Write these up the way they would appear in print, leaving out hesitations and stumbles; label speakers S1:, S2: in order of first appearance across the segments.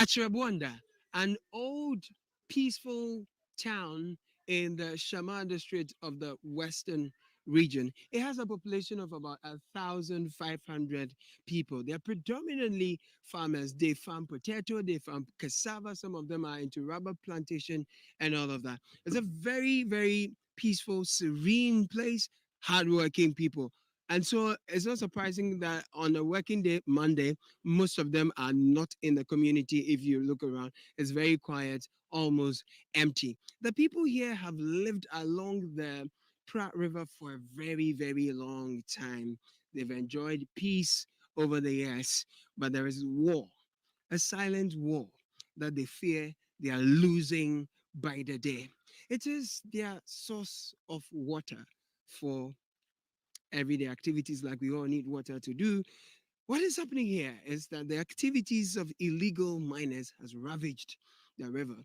S1: Achirabwanda, an old peaceful town in the Shama district of the western region. It has a population of about 1,500 people. They're predominantly farmers. They farm potato, they farm cassava. Some of them are into rubber plantation and all of that. It's a very, very peaceful, serene place, hardworking people. And so it's not surprising that on a working day, Monday, most of them are not in the community. If you look around, it's very quiet, almost empty. The people here have lived along the Pratt River for a very, very long time. They've enjoyed peace over the years, but there is war, a silent war that they fear they are losing by the day. It is their source of water for everyday activities like we all need water to do. What is happening here is that the activities of illegal miners has ravaged the river.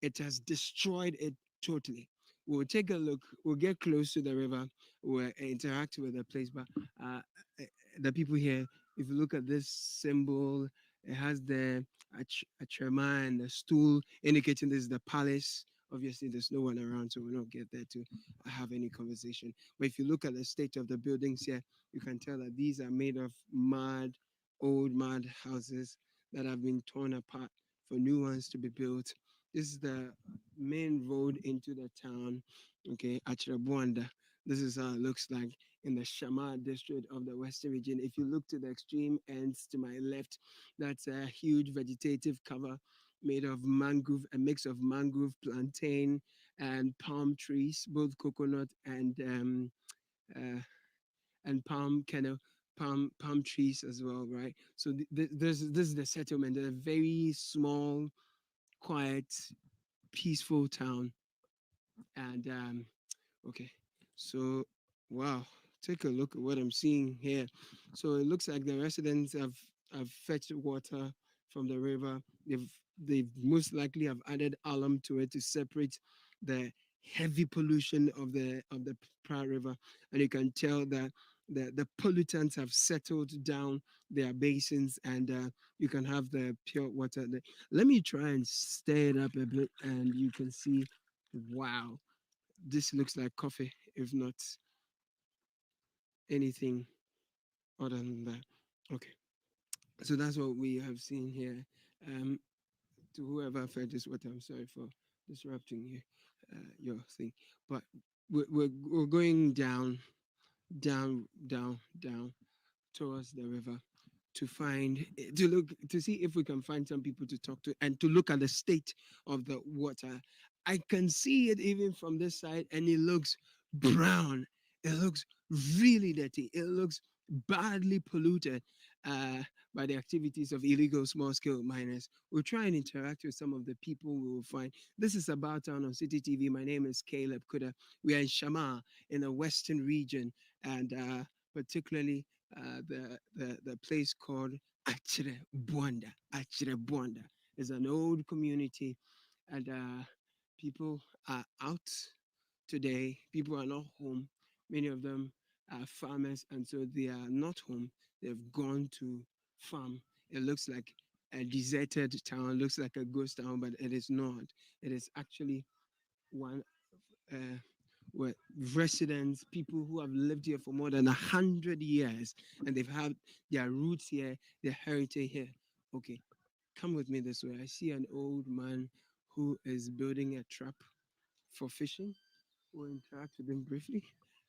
S1: It has destroyed it totally. We'll take a look. We'll get close to the river. We'll interact with the place. But uh, eh, the people here, if you look at this symbol, it has the Achema and the stool indicating this is the palace. Obviously, there's no one around, so we don't get there to have any conversation. But if you look at the state of the buildings here, you can tell that these are made of old mud houses that have been torn apart for new ones to be built. This is the main road into the town, okay, Achirabuanda. This is how it looks like in the Shama district of the Western region. If you look to the extreme ends to my left, that's a huge vegetative cover made of mangrove, a mix of mangrove, plantain, and palm trees, both coconut uh, and palm kernel, palm trees as well, right? So this is the settlement, a very small, quiet, peaceful town, and okay, so wow, take a look at what I'm seeing here. So it looks like the residents have fetched water from the river. They've most likely have added alum to it to separate the heavy pollution of the Praia River, and you can tell that the pollutants have settled down their basins, and you can have the pure water. Let me try and stir it up a bit, and you can see, wow, this looks like coffee, if not anything other than that. Okay, so that's what we have seen here. Um, to whoever fed this water, I'm sorry for disrupting you, your thing. But we're going down, down towards the river to find to look to see if we can find some people to talk to and to look at the state of the water. I can see it even from this side, and it looks brown. It looks really dirty. It looks badly polluted uh, by the activities of illegal small scale miners. We'll try and interact with some of the people we will find. This is About Town on City TV. My name is Caleb Kuda. We are in Shama in the western region, and particularly the place called Achire Buanda. Achire Buanda is an old community, and people are out today. People are not home. Many of them are farmers, and so they are not home. They've gone to farm. It looks like a deserted town, looks like a ghost town, but it is not. It is actually one uh, where residents, people who have lived here for more than 100 years, and they've had their roots here, their heritage here. Okay, come with me this way. I see an old man who is building a trap for fishing. We'll interact with him briefly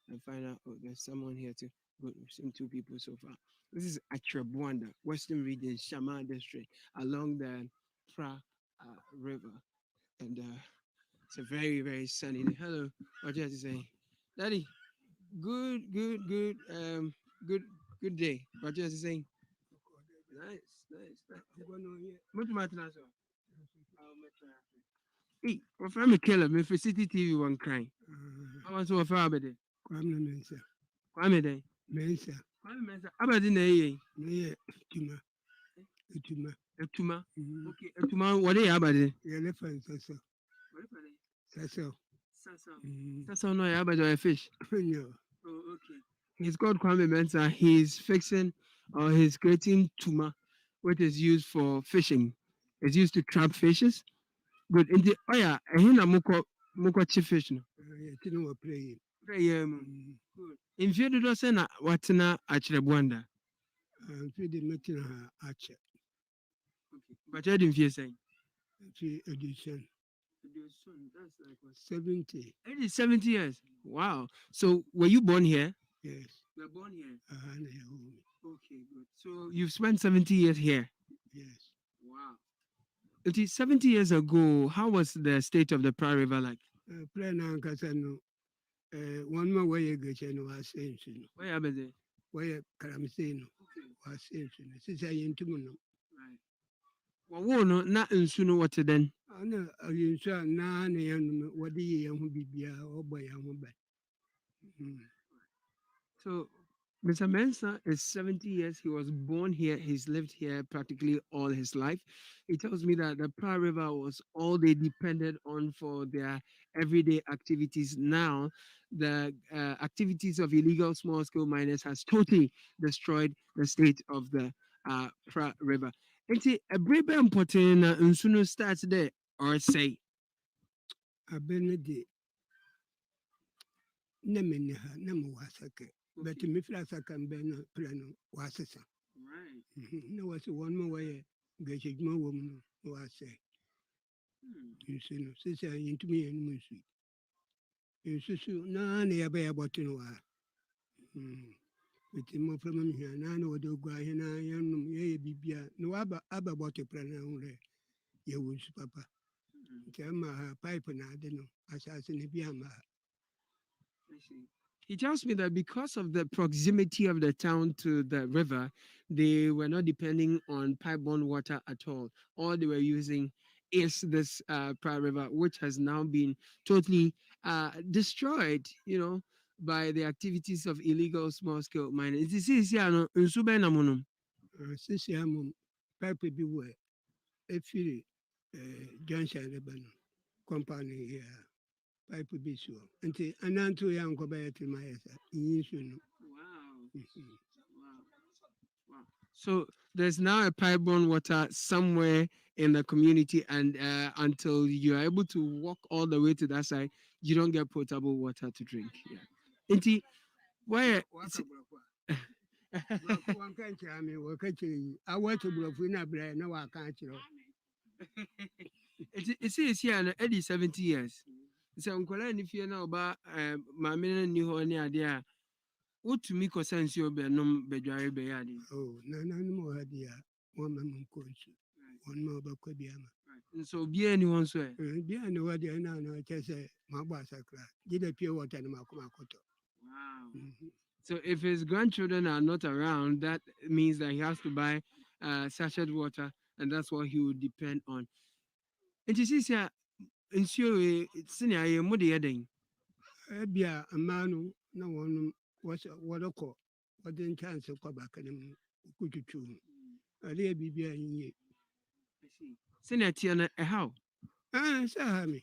S1: and find out. Oh, there's someone here too. Good, we've seen two people so far. This is Atrabwanda, Western Region, Shama District, along the Pra River, and it's a very, very sunny day. Hello, what do you have to say? Daddy, good, good day. What do you have to say? Nice, nice, nice. What do you want to answer? Hey, my friend Killer, me for City TV one crying. I was so far about it.
S2: Kwame Mensa.
S1: Kwame Day.
S2: Mensa.
S1: Kwame Mensa. Abadi na ye.
S2: Meye Tuma. Tuma.
S1: Etuma. Okay, Etuma. What they abadi?
S2: Elephant Sasso. Sasso.
S1: Sasa. Sasa no abadi a fish.
S2: No.
S1: Oh, okay. He's called Kwame Mensa. He's fixing or he's creating tuma, which is used for fishing. It's used to trap fishes. Good. In the oh yeah, hina muko chi fish no.
S2: Tino were playing.
S1: Yeah, good. In few do say na watina achire Bwanda.
S2: Feed making her archer.
S1: But I didn't feel saying.
S2: She edition.
S1: That's like what?
S2: 70.
S1: It is 70 years. Wow. So were you born here?
S2: Yes.
S1: You were born here. Okay, good. So
S2: Yes.
S1: you've spent 70 years here. Wow. It is 70 years ago. How was the state of the Pra River like?
S2: Plan on Casano. One more way you get was saying,
S1: Where are they?
S2: where Caramsino was saying, since I into Muno.
S1: Right. Well, no, not in sooner what then.
S2: I know you saw none and what the young be or by young bed.
S1: So Mr. Mensah is 70 years. He was born here. He's lived here practically all his life. He tells me that the Pra River was all they depended on for their everyday activities. Now, the activities of illegal small scale miners has totally destroyed the state of the Pra River. Nti ɛberɛ bɛ mpɔtee na nsu no start there or say.
S2: A benedi Nemeneha, Namuasake, but to me, Flasakan Ben Plano was a son.
S1: Right.
S2: There was one more way, Gashig more woman was say. You see, no, sister into me and Musi. You see, no, near about to know. With the more from here, none would go in a young ye bibia, no abba about a plan only. You would, Papa. Tell my pipe and I don't know, assassin Biama.
S1: He tells me that because of the proximity of the town to the river, they were not depending on pipe-borne water at all. All they were using is this Pra River, which has now been totally destroyed, by the activities of illegal small-scale mining. It is here, no, nsu bɛn na mo nom?
S2: Sisiamum, pipe be where if you Junction Lebanon company here. Pipe be sure. Until Ananto young go back to my in
S1: Wow. Wow. Wow. So there's now a pipe-borne water somewhere in the community, and until you are able to walk all the way to that side, you don't get potable water to drink. Yeah. Inti, why?
S2: One can't tell me, what can you? I want to blow for Nabra, no, I can't.
S1: It's here and 70 years. So nkwala ni fie na ọba maame no ni hɔ ne ade a wotumi kɔsa nsuo bɛnom bɛdware bɛyɛ ade.
S2: Oh, no more idea. One man coach. One more about Kobiama.
S1: Nso obiara ni hɔ nso ɛ.
S2: Behind the word, I know, I just say, my boss are crack. Did a pure water and Makomakoto.
S1: Wow. So if his grandchildren are not around, that means that he has to buy sachet water, and that's what he would depend on. And you see, sir, nsuo senior yɛ mo de yɛ den.
S2: Ebia, a man, no one was what a call. What didn't chance of Quabac and Kuchu. A dear Bibia in ye.
S1: Senior Tiana, how?
S2: Ah, Sahami.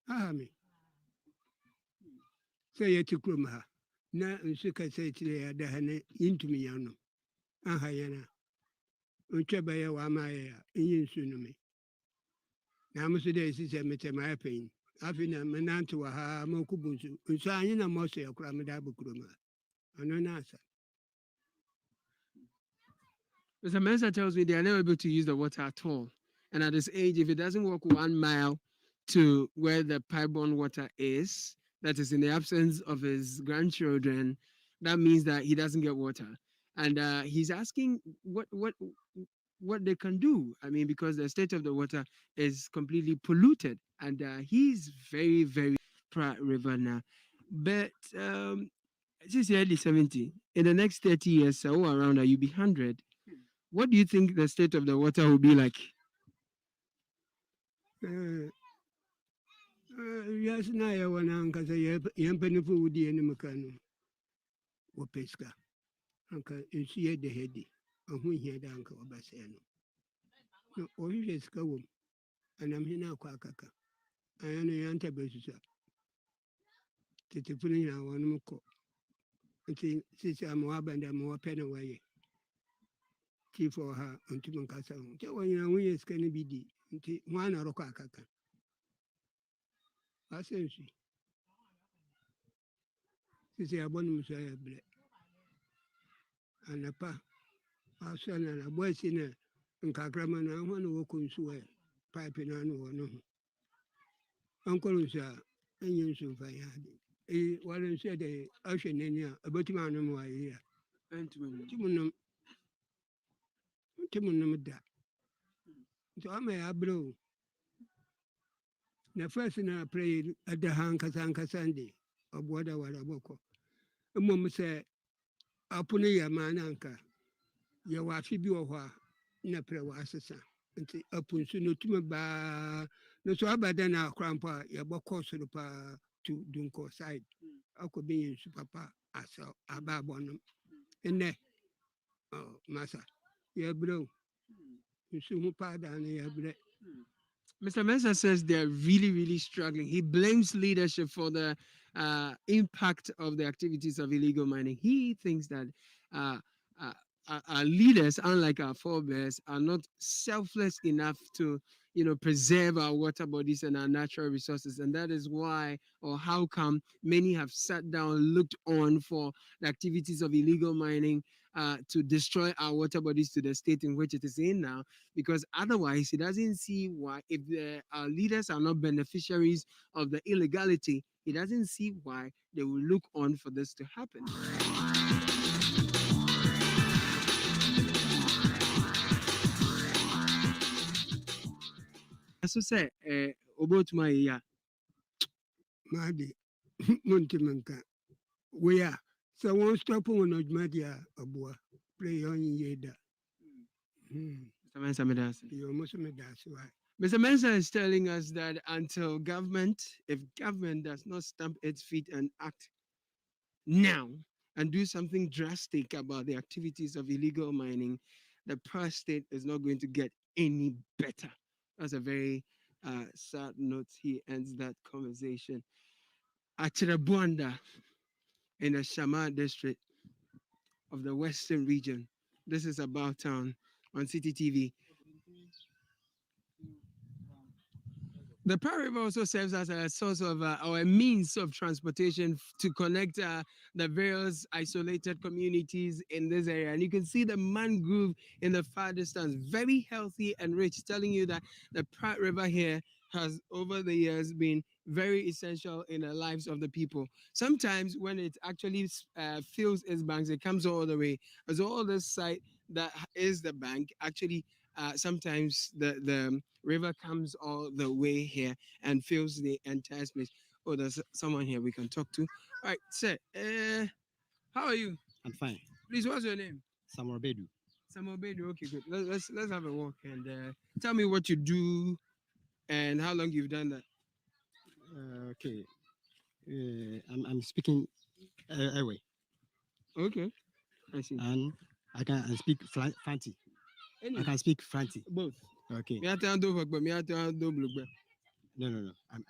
S2: Ahami. Say it to Krumha. Na Suka say to the Hane into me, Yano. Ahayana. Uchabaya Wamaya, in Sunumi. Now, Mr. Day is a meter my pain. Afin a menanto ha mokubunsu. Usayina mose a cramadabu kruma. Ananasa.
S1: Mr. Mensa tells me they are never able to use the water at all. And at this age, if it doesn't walk 1 mile to where the pipe-borne water is, that is in the absence of his grandchildren, that means that he doesn't get water. And he's asking what they can do. I mean, because the state of the water is completely polluted, and he's very, very Pra River now. But since you're early 70, in the next 30 years, so around that, you'll be 100. What do you think the state of the water will be like?
S2: Yes, na yɛwɔ no ankasa yɛn mpanimfo wodi anim ka no wɔpɛ sika anka nsu yɛ dɛ ha di ɔho hia dɛ anka wɔbɛsɛe no na ɔhwehwɛ sika wɔ m anam he no akɔ akaka ayɛ no yɛnta bɛsusua tetefo no nyinaa wɔnom kɔ nti sisi ama wɔaba dɛ ma wɔpɛ no wɔyɛ chief ɔha ɔntumi nkasa ho nkyɛ wɔnyina woyɛ sika no bi di nti ho ana ɔrekɔ akaka asɛ nsu sisi abɔ no mu so ayɛ berɛ anapa asɔ no anabɔ asi no nkakrama no ahɔ na wɔkɔ nsu wɔ pipe no ano wɔ no ho ɔnkɔrɔ nsu a ɛnyɛ nsu mfa yɛ ade wɔre nsu ɛdɛ ahwɛ n'ani a ɛbɛtumi anom wɔ ayɛ a ntimi nom da nti ɔma yɛ aberɛ o na first na aprɛ yi ɛda ha ankasa ankasa nde ɔboɔ da ware abɔkɔ mmom sɛ apo no yɛ maa no anka yɛwɔ afe bi wɔ hɔ a na prɛ wɔ asesa nti apo nso no tumi baa no so aba da na akora mpo a yɛbɔkɔ soro paa to dunkɔ side akɔ bɛyɛ nsu papa asɛ aba abɔ nom nnɛ masa yɛbrɛ o nsu ho paa daa no yɛbrɛ.
S1: Mr. Mensah says they're really, really struggling. He blames leadership for the impact of the activities of illegal mining. He thinks that our leaders, unlike our forebears, are not selfless enough to, preserve our water bodies and our natural resources. And that is why, or how come, many have sat down, looked on for the activities of illegal mining to destroy our water bodies to the state in which it is in now, because otherwise he doesn't see why, if our leaders are not beneficiaries of the illegality, he doesn't see why they will look on for this to happen. So say about my
S2: Madi Montimanka. We are so one stop on Madia Abua play on Yeda. You almost made that's why.
S1: Mr. Mensah is telling us that until if government does not stamp its feet and act now and do something drastic about the activities of illegal mining, the Prague state is not going to get any better. That's a very sad note. He ends that conversation. Achirabuanda in the Shama district of the Western region. This is About Town on City TV. The Pearl River also serves as a source of or a means of transportation to connect the various isolated communities in this area. And you can see the mangrove in the far distance, very healthy and rich, telling you that the Pratt River here has over the years been very essential in the lives of the people. Sometimes when it actually fills its banks, it comes all the way. As all this site that is the bank actually sometimes the river comes all the way here and fills the entire space. Oh, there's someone here we can talk to. All right, sir. How are you?
S3: I'm fine.
S1: Please, what's your name?
S3: Samuel Bedu.
S1: Samuel Bedu. Okay, good. Let's have a walk and tell me what you do and how long you've done that.
S3: Okay. I'm speaking anyway.
S1: Okay, I see.
S3: And I can speak Fanti. I can speak Fanti.
S1: Both.
S3: Okay.
S1: No.
S3: No. I'm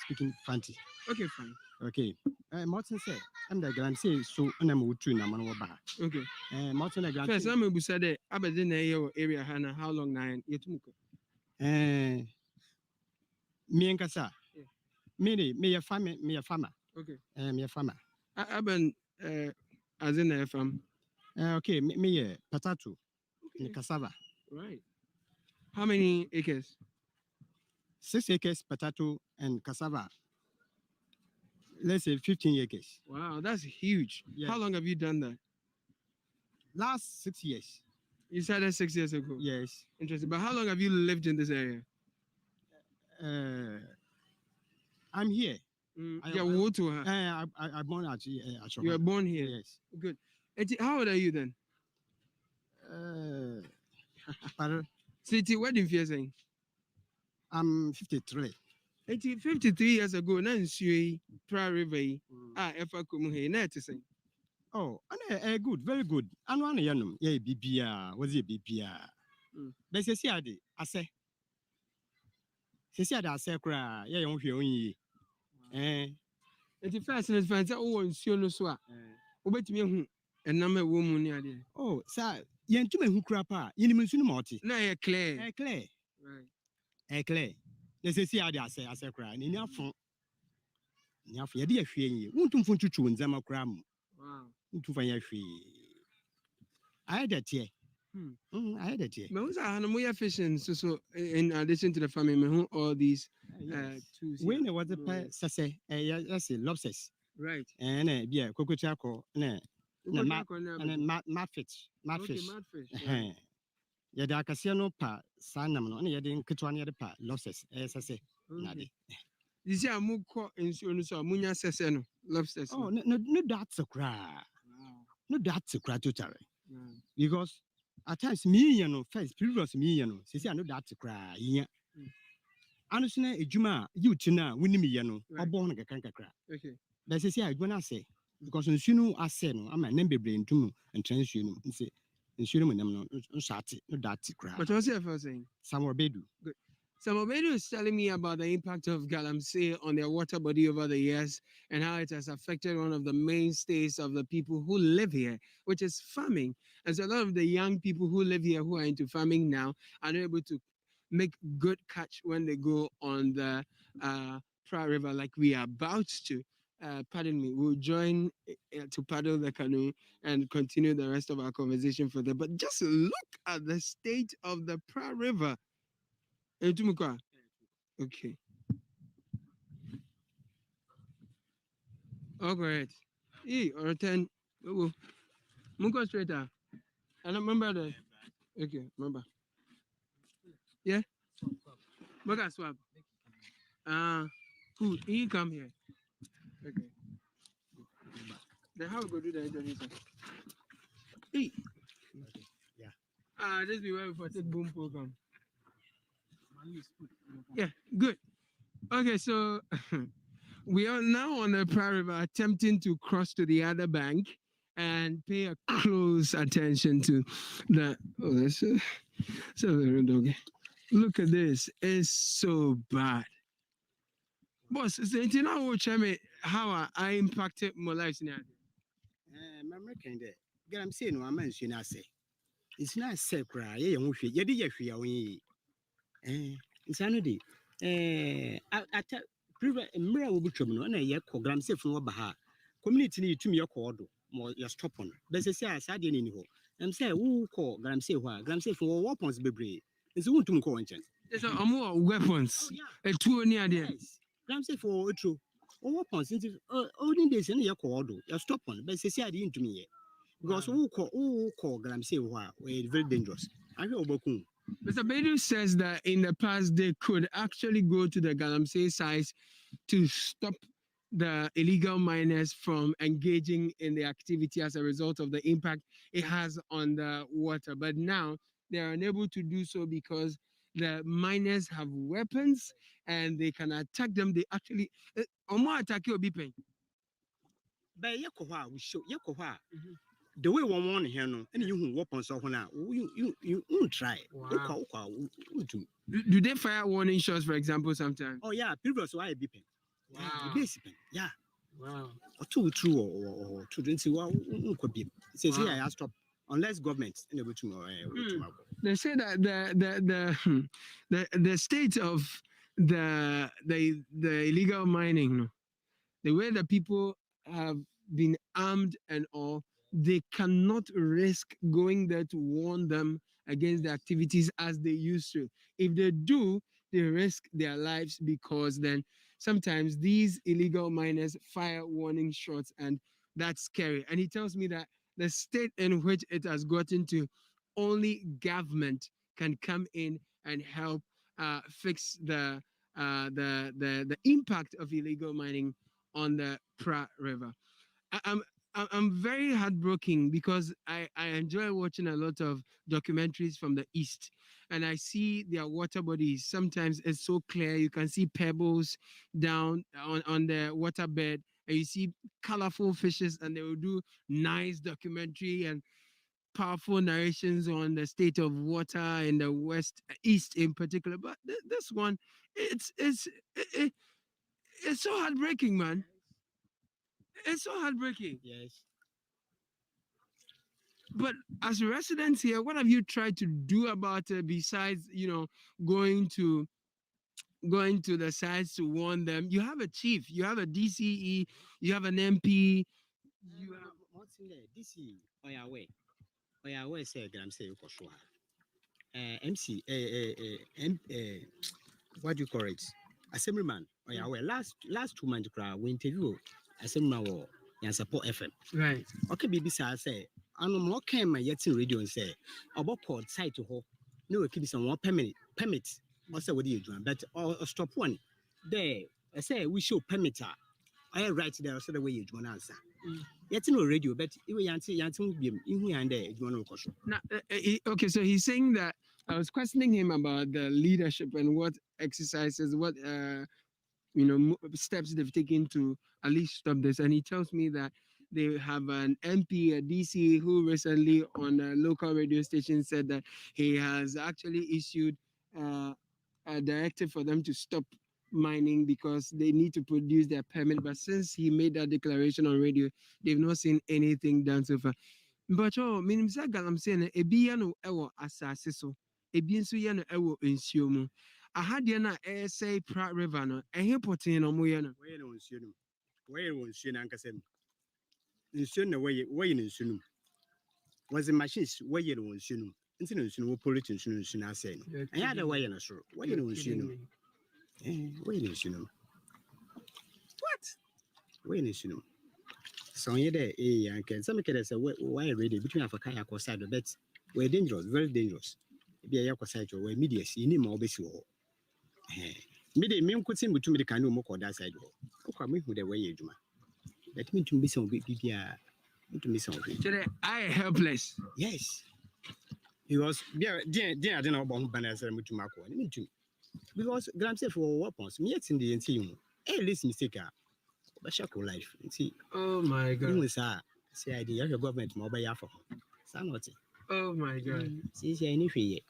S3: speaking Fanti.
S1: Okay, fine.
S3: Okay. Martin said, I'm the grand say so I'm with you now.
S1: Okay.
S3: Martin the grand.
S1: First, I'm able to say I'm in the area. Hannah, how long now?
S3: Me and Kasa. Me a farmer.
S1: Okay.
S3: Me a farmer.
S1: I've been as in a farm.
S3: Okay. Me a potato.
S1: Okay.
S3: Cassava.
S1: Right. How many acres?
S3: 6 acres potato and cassava. Let's say 15 acres.
S1: Wow, that's huge.
S3: Yes.
S1: How long have you done that?
S3: Last 6 years.
S1: You started 6 years ago.
S3: Yes.
S1: Interesting. But how long have you lived in this area?
S3: I'm here.
S1: Yeah, what to her?
S3: I born at
S1: You were born here.
S3: Yes.
S1: Good. How old are you then?
S3: But
S1: City, what do you saying?
S3: I'm 53.
S1: 53 years ago, na nsuo Pra River yi, efa kum he na te say.
S3: Oh, and good, very good. And one yanum, yeah, BBA, was it BBA? They say, I say, cry, yeah, you only. Eh,
S1: Eti first na fan say wo nsuo no so a, obetumi ehu enam e wo mu ni ade.
S3: oh, sir, yen to me who crap, you need to know.
S1: Na ye clear.
S3: Clear,
S1: Right.
S3: clear. They say, I say, cry, and in your phone. Nyafo yɛde yɛhwɛ yi wontum fo ntwitwu ndzɛma koraa mu
S1: Wow.
S3: wontum fa yɛhwɛ ayɛ dɛteɛ ayɛ dɛteɛ
S1: Me who's a moya fishing so in addition to the family, me who all these tools.
S3: wei
S1: here.
S3: na wɔdze pɛ sɛsɛ yɛse lobsters
S1: Right.
S3: ɛnɛ bia kokotua kɔ ne
S1: Okay,
S3: ma-
S1: okay,
S3: ɛnɛ matfish
S1: madfish. Right.
S3: yɛde akɛseɛ no pa saa nam no ɛna yɛde nketewa no yɛde pa lobsters ɛyɛ sɛsɛ nade
S1: You see, I'm more caught in so munya seseno lobsters.
S3: oh no that's a cry
S1: Wow.
S3: no that's a cry totally
S1: Wow.
S3: because at times me no first previous me no say I know that's a cry yeah honestly ejuma you tina wini me no
S1: Right.
S3: obo no kakra
S1: Okay.
S3: but say I gonna say because nsu no ase no ama na bebre ntum entran nsu no nsu no nam no nshate no that's cry
S1: But what's your first saying?
S3: somewhere bedu
S1: Samobedu is telling me about the impact of Galamsey on their water body over the years and how it has affected one of the mainstays of the people who live here, which is farming. And so a lot of the young people who live here who are into farming now are not able to make good catch when they go on the Pra River like we are about to. Pardon me, we'll join to paddle the canoe and continue the rest of our conversation further. But just look at the state of the Pra River. Okay. All right. Or 10. Mungo straight up. And remember that. Okay, remember. Yeah? Maka swap. Cool. You come here. Okay. Then how we go do the introduction? Hey.
S3: yeah
S1: This be where we for take boom program. Yeah, good. Okay, so we are now on the Pra River attempting to cross to the other bank and pay a close attention to the. Oh, that's so okay. Look at this. It's so bad. Boss, you know how I impacted my life now.
S3: my kind of get I'm saying no am nsu na ase it's not say cry ye ho hwe ye de ye hwe ya won insano de ata previous mra wo butwam no na ye program safe no ba ha community ni tumi ye kɔ odo mo ye stop on be say asa de ni ho am say wo kɔ gram safe ho a gram safe wo weapons bebre nsi wo ntum kɔ nchen
S1: So I'm more weapons. A two near there.
S3: yes gram safe wo etro wo weapons nti only days na ye kɔ odo ye stop on be say ade ntumi ye because wo kɔ gram safe ho a we very dangerous ahwe obakun
S1: Mr. Bedu says that in the past they could actually go to the Galamsey sites to stop the illegal miners from engaging in the activity as a result of the impact it has on the water. But now they are unable to do so because the miners have weapons and they can attack them. They actually Omo attack you Obipen.
S3: but we show the way one want here no and you weapons of now you try
S1: Do they fire warning shots, for example, sometimes?
S3: oh yeah previous why beeping
S1: Wow.
S3: yeah
S1: Wow.
S3: or two true or two didn't see what could be says here I stop unless government and able to
S1: They say that the state of the illegal mining, no, the way that people have been armed and all, they cannot risk going there to warn them against the activities as they used to. If they do, they risk their lives because then sometimes these illegal miners fire warning shots and that's scary. And he tells me that the state in which it has gotten to, only government can come in and help fix the impact of illegal mining on the Pra River. I'm very heartbroken because I enjoy watching a lot of documentaries from the East, and I see their water bodies. Sometimes it's so clear, you can see pebbles down on the waterbed, and you see colorful fishes, and they will do nice documentary and powerful narrations on the state of water in the West, East in particular. But this one, it, it's so heartbreaking, man. It's so heartbreaking.
S3: Yes.
S1: But as residents here, what have you tried to do about it besides, going to going to the sites to warn them? You have a chief, you have a DCE, you have an MP, you have
S3: What's in there? This is Oya way say gram say ukoswa. MC what do you call it? Assemblyman Oya way last 2 months we interview Assemblyman wo yan support FM.
S1: right.
S3: Okay, baby, say, I no more came my yet radio and say, about port site to ho. No, it keeps some more permit. Also, what do you do? But stop one. There, I say, we show permit. I write there, so the way you do an answer. Yet no radio, but you yancy be in here and there, you want to
S1: Now, okay, so he's saying that I was questioning him about the leadership and what exercises, what steps they've taken to at least stop this. And he tells me that they have an MP, a DC, who recently on a local radio station said that he has actually issued a directive for them to stop mining because they need to produce their permit. But since he made that declaration on radio, they've not seen anything done so far. But minim sɛ galamsey no ebi yɛ no ɛwɔ asase so, ebi nso yɛ no ɛwɔ nsuo mu. Aha deɛ no a ɛsɛe Pra River no, ɛhe pɔtee na ɔmo yɛ no?
S3: Where no sunum. Where won't soon ankasem. In soon away in sunum. Was the machines where you won't sunum. Incidents no politics soon I say. And other way in a sure. Where you don't sunum. Where you sunum.
S1: What?
S3: Where you sunum. So yeah, there, and can some kids say, why ready between Africa or side of bets? We're dangerous, very dangerous. Be a side or media, see any more basic. Media, me could seem to me the kind of more that side. Oh, come with the way you do. Let me to miss some big to miss something.
S1: Today I am helpless.
S3: Yes. Because, dear, I don't know about banners and to Marco. I mean, to because Graham said for weapons, me it's in the NCU. Hey, listen, mistake. But shackle life. See,
S1: Oh my
S3: you
S1: God.
S3: say idea your government mobile for. Sanity.
S1: Oh my God.
S3: See, anything.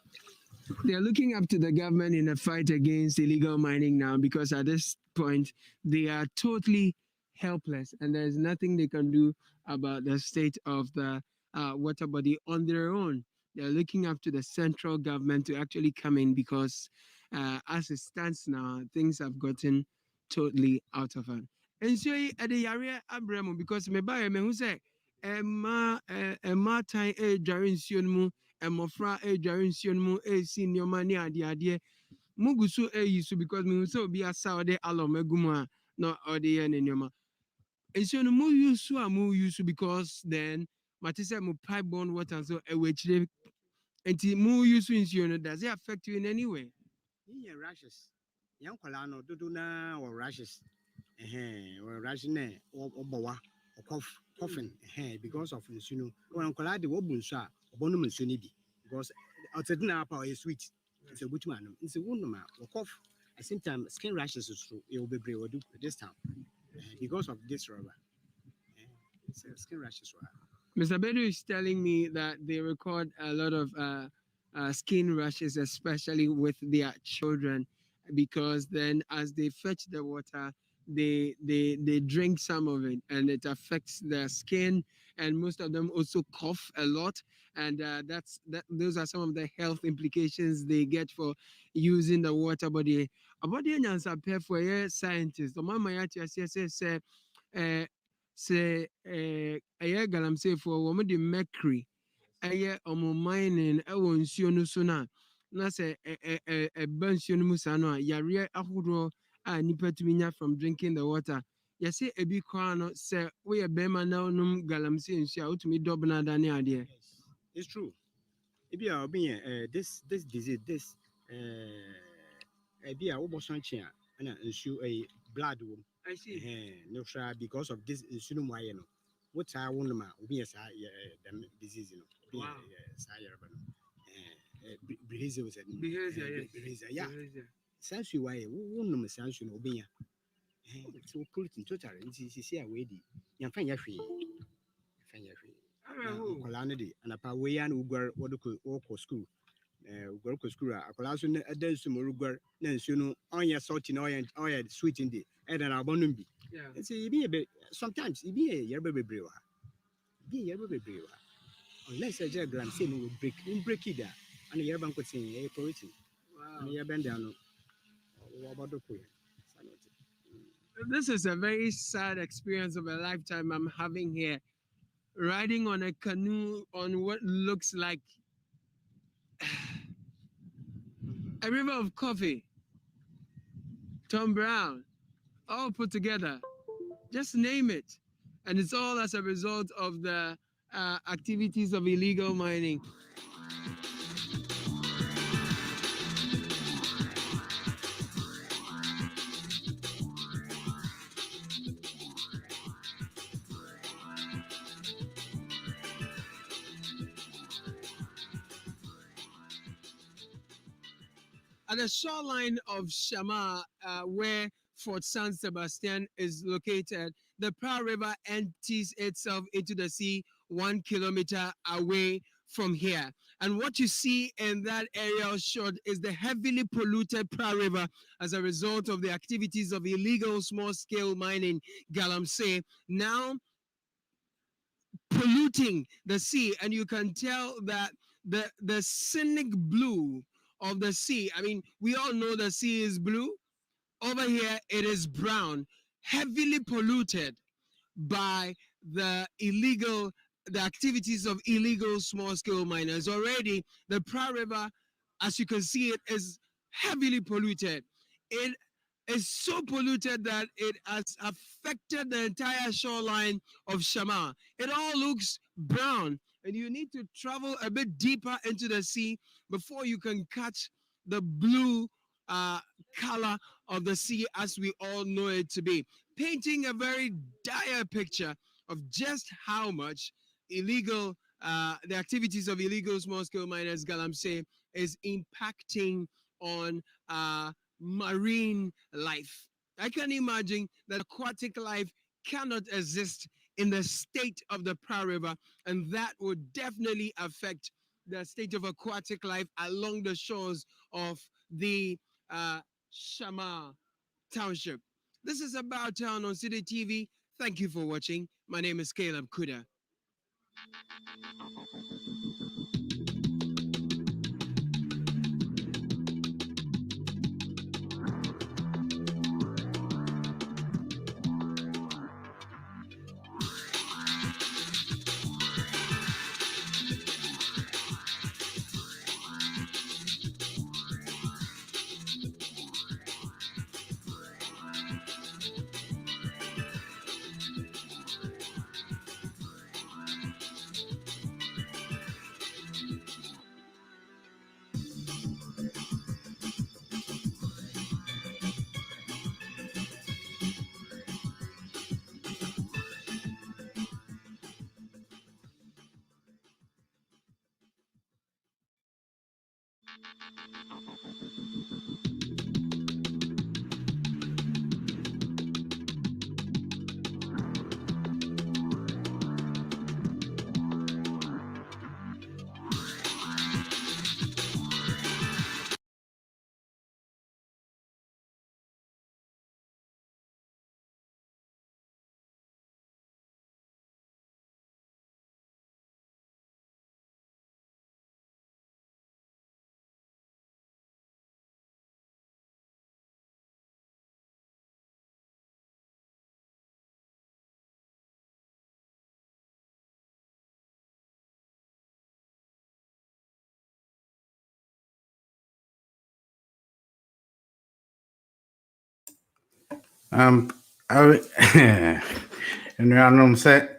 S1: They're looking up to the government in a fight against illegal mining now because at this point they are totally helpless and there's nothing they can do about the state of the water body on their own. They're looking up to the central government to actually come in because as it stands now, things have gotten totally out of hand. And so at the area Abramo because me buy me who say Emma time a dware nsuo no mu mmɔfra adware nsuo no mu ɛresi nneɛma ne adeadeɛ mugu so ɛyi so because mehu sɛ obi asa ɔde alɔm agu mu a na ɔde yɛ ne nneɛma nsuo no mu use so a mu use so because then mate sɛ mo pipe borne water nso ɛwɔ akyire nti mu use so nsuo no does it affect you in any way?
S3: Yeah, rashes. Young Colano, do na or rashes. Or ration or boa or coughing because of insulin. When Colade Wobunsa, Bonum and Sunibi, because outside now power is sweet. It's a good man. It's a wound or cough. At the same time, skin rashes is true. It will be brave or do this time because of this rubber. It's a skin rashes.
S1: Mr. Bedu is telling me that they record a lot of skin rashes, especially with their children, because then as they fetch the water, they drink some of it, and it affects their skin. And most of them also cough a lot, and those are some of the health implications they get for using the water body. About the answer for a scientist, the mama say sɛ ɛyɛ galamseyfoɔ wɔn de mercury ɛyɛ ɔmo mining ɛwɔ nsuo no so no a na sɛ ɛba nsuo no mu saa no a yareɛ ahodoɔ a nipa tumi nya from drinking the water yɛsɛ ebi koraa no sɛ woyɛ bɛrima na wonom galamsey nsuo a wotumi dɔb no ada ne adeɛ.
S3: It's true. If you are being this disease, this be a obosanchia and ensure a blood womb.
S1: I see.
S3: No, because of this insulin wire. What's I want ma obi yes the disease no.
S1: Wow.
S3: Yes, I hear about Behavior was
S1: Behavior, yes.
S3: Behavior, yeah.
S1: Behavior.
S3: Sansu why wonum sansu no obi ya. So polluting total nti sisi a we di. Yamfa nya hwe. Yamfa nya hwe. Na
S1: Areho.
S3: kola no de anapa we ya na ugwar wodoko school. Ugwar ko school a kola so na adan su mo ugwar na nsu no onya salty na onya sweet ndi. E da na abonum bi.
S1: Yeah.
S3: Nti ibi be sometimes ibi yerba bebre wa. Ibi yerba bebre wa. Unless I just gram say no we break it down. And yerba nko tin e polluting.
S1: Wow.
S3: And yerba down no. What do you?
S1: This is a very sad experience of a lifetime I'm having here. Riding on a canoe on what looks like a river of coffee. Tom Brown, all put together. Just name it. And it's all as a result of the activities of illegal mining. At the shoreline of Shama, where Fort San Sebastian is located, the Pearl River empties itself into the sea 1 kilometer away from here. And what you see in that aerial shot is the heavily polluted Pearl River as a result of the activities of illegal small-scale mining, Galamsey, now polluting the sea. And you can tell that the scenic blue of the sea, I mean, we all know the sea is blue. Over here, it is brown, heavily polluted by the activities of illegal small-scale miners. Already, the Pearl River, as you can see, it is heavily polluted. It is so polluted that it has affected the entire shoreline of Shama. It all looks brown, and you need to travel a bit deeper into the sea before you can catch the blue color of the sea as we all know it to be, painting a very dire picture of just how much illegal the activities of illegal small-scale miners, Galamsey, is impacting on marine life. I can imagine that aquatic life cannot exist in the state of the Pearl River, and that would definitely affect the state of aquatic life along the shores of the Shama Township. This is About Town on City TV. Thank you for watching. My name is Caleb Kuda.
S4: Um, I, and random said,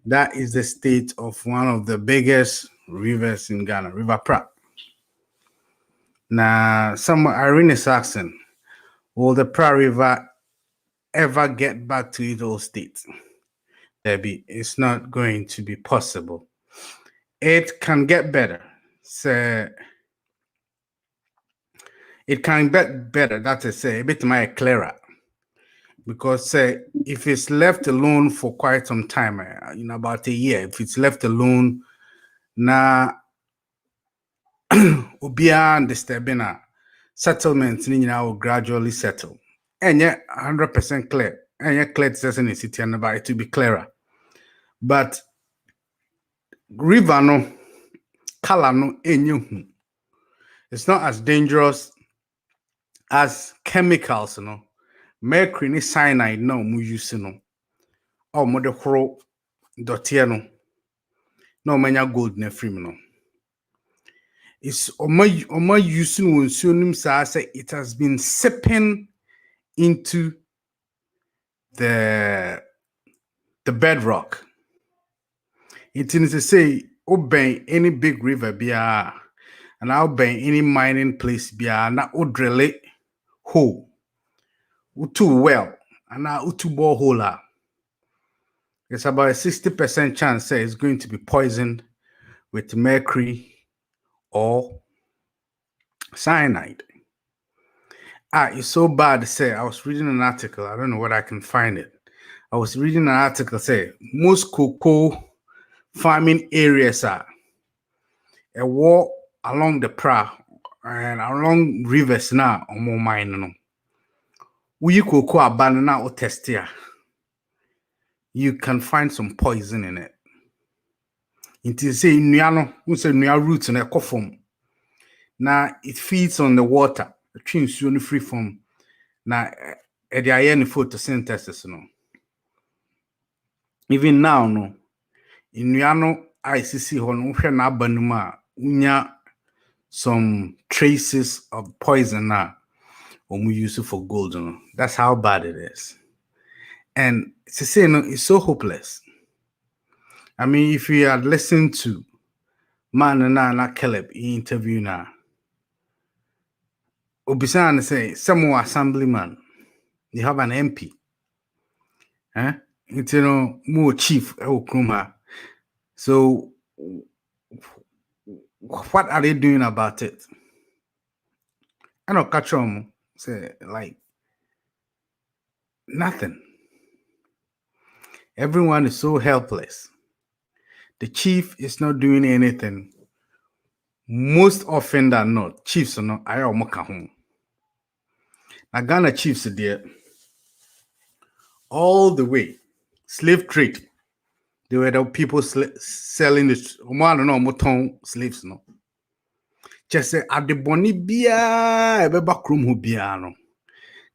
S4: that is the state of one of the biggest rivers in Ghana, River Pra. Now, someone Irene is asking, will the Pra River ever get back to its old state? Debbie, it's not going to be possible. It can get better. So it can get better. That is a bit more clearer. Because if it's left alone for quite some time, about a year, if it's left alone, na ubia disturbing settlements will gradually settle. And yet 100% clear. And yet clear to city and about it to be clearer. But river no color no enyu. It's not as dangerous as chemicals, mercury ni cyanide no mu use no. Oh, mo de horo dotie no. No manya gold na free no. It's oma using when sunim say it has been seeping into the bedrock. It is to say obey any big river bia and I'll obey any mining place bia na drill it hole too well and now too borehole. It's about a 60% chance that it's going to be poisoned with mercury or cyanide. It's so bad. Say I was reading an article. I don't know whether I can find it. I was reading an article. Say most cocoa farming areas are a walk along the Pra and along rivers now or more mine. We cocoa abandon or test here. You can find some poison in it. It is say nuano, who say nua roots in a coffin. Now it feeds on the water. The tree soon free from now the iron photosynthesis. No. Even now, no. In nuano ICC hon na banuma unya some traces of poison now when we use it for gold. No. That's how bad it is. And to say no, it's so hopeless. I mean, if you had listened to Manana Caleb interview now, Obisan say, some assemblyman, you have an MP. It's more chief So what are they doing about it? I don't catch on say like nothing. Everyone is so helpless. The chief is not doing anything. Most often than not, chiefs are not. I am home. Now Ghana chiefs are there all the way. Slave trade. They were the people selling the I don't know moton slaves no. Just say at the boni bia ebeba krom ho bia no.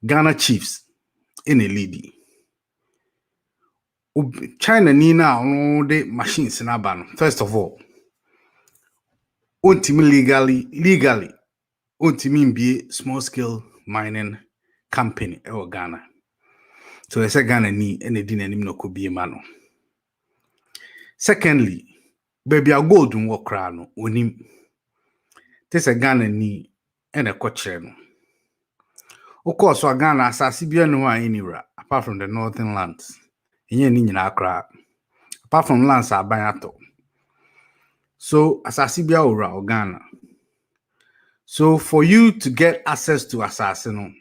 S4: Ghana chiefs in a lady. China ni na all the machines na ba no. First of all, legally be small scale mining company or Ghana. So it's a Ghana ni any din anim no could be a man. Secondly, baby a gold work crano onim. This a Ghana ni and a coacheno. Of course, so Ghana asasi bia no anywhere apart from the northern lands. Inye ni nyina akra. Apart from lands abayato. So asasi bia ora Ghana. So for you to get access to asasi,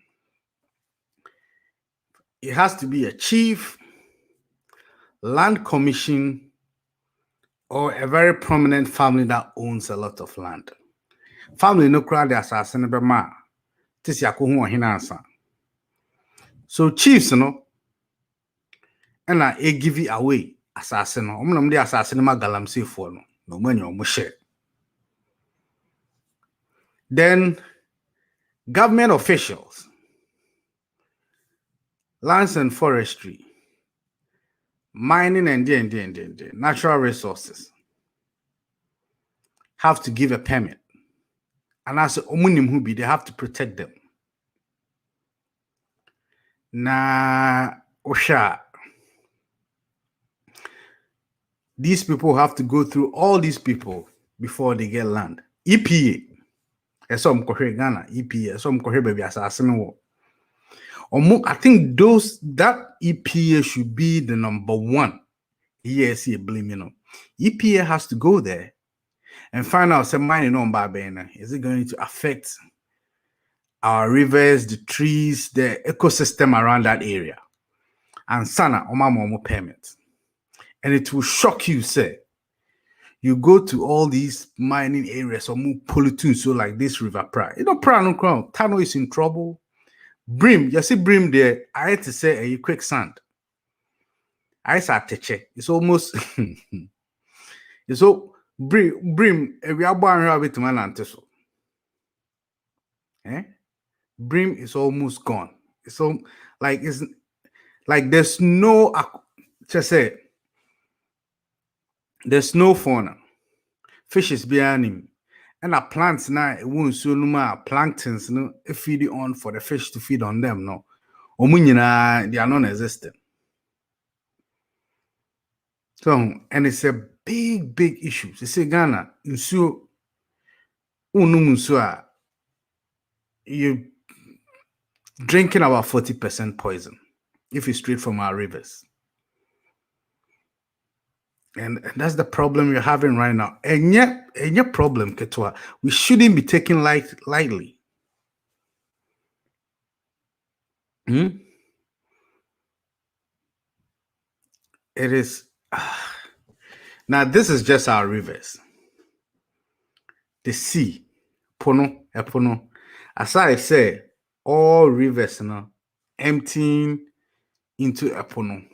S4: it has to be a chief, land commission, or a very prominent family that owns a lot of land. Family no crowd the assassin be ma. This yakuhu hinansa. So chiefs and I give it away assassin. The assassin ma galamsey for no money or share. Then government officials, lands and forestry, mining and natural resources have to give a permit. And as omunim who be, they have to protect them. Na osha. These people have to go through all these people before they get land. EPA. Some Ghana, EPA, some baby assassin. I think that EPA should be the number one Yes, you blame, you know. EPA has to go there and find out some mining on Barbena. Is it going to affect our rivers, the trees, the ecosystem around that area? And sana omamomo permit. And it will shock you, say. You go to all these mining areas or more polluting, so like this River Pra. You know, Pra no crown. Tano is in trouble. Brim, you see Brim there. I had to say a quicksand. I said teche. It's almost it's so Brim, we are born here with man anteso. Eh? Brim is almost gone. It's like there's no just say there's no fauna. Fish is behind him. And our plants now it won't so no planktons no feed on for the fish to feed on them. No. Omunyina, they are non-existent. So, and it's a big issue. They say Ghana, you drinking about 40% poison if it's straight from our rivers. And that's the problem you're having right now. And yet problem, Ketua, we shouldn't be taken lightly. It is now this is just our rivers. The sea, Pono, Epono. As I say, all rivers now emptying into Epono.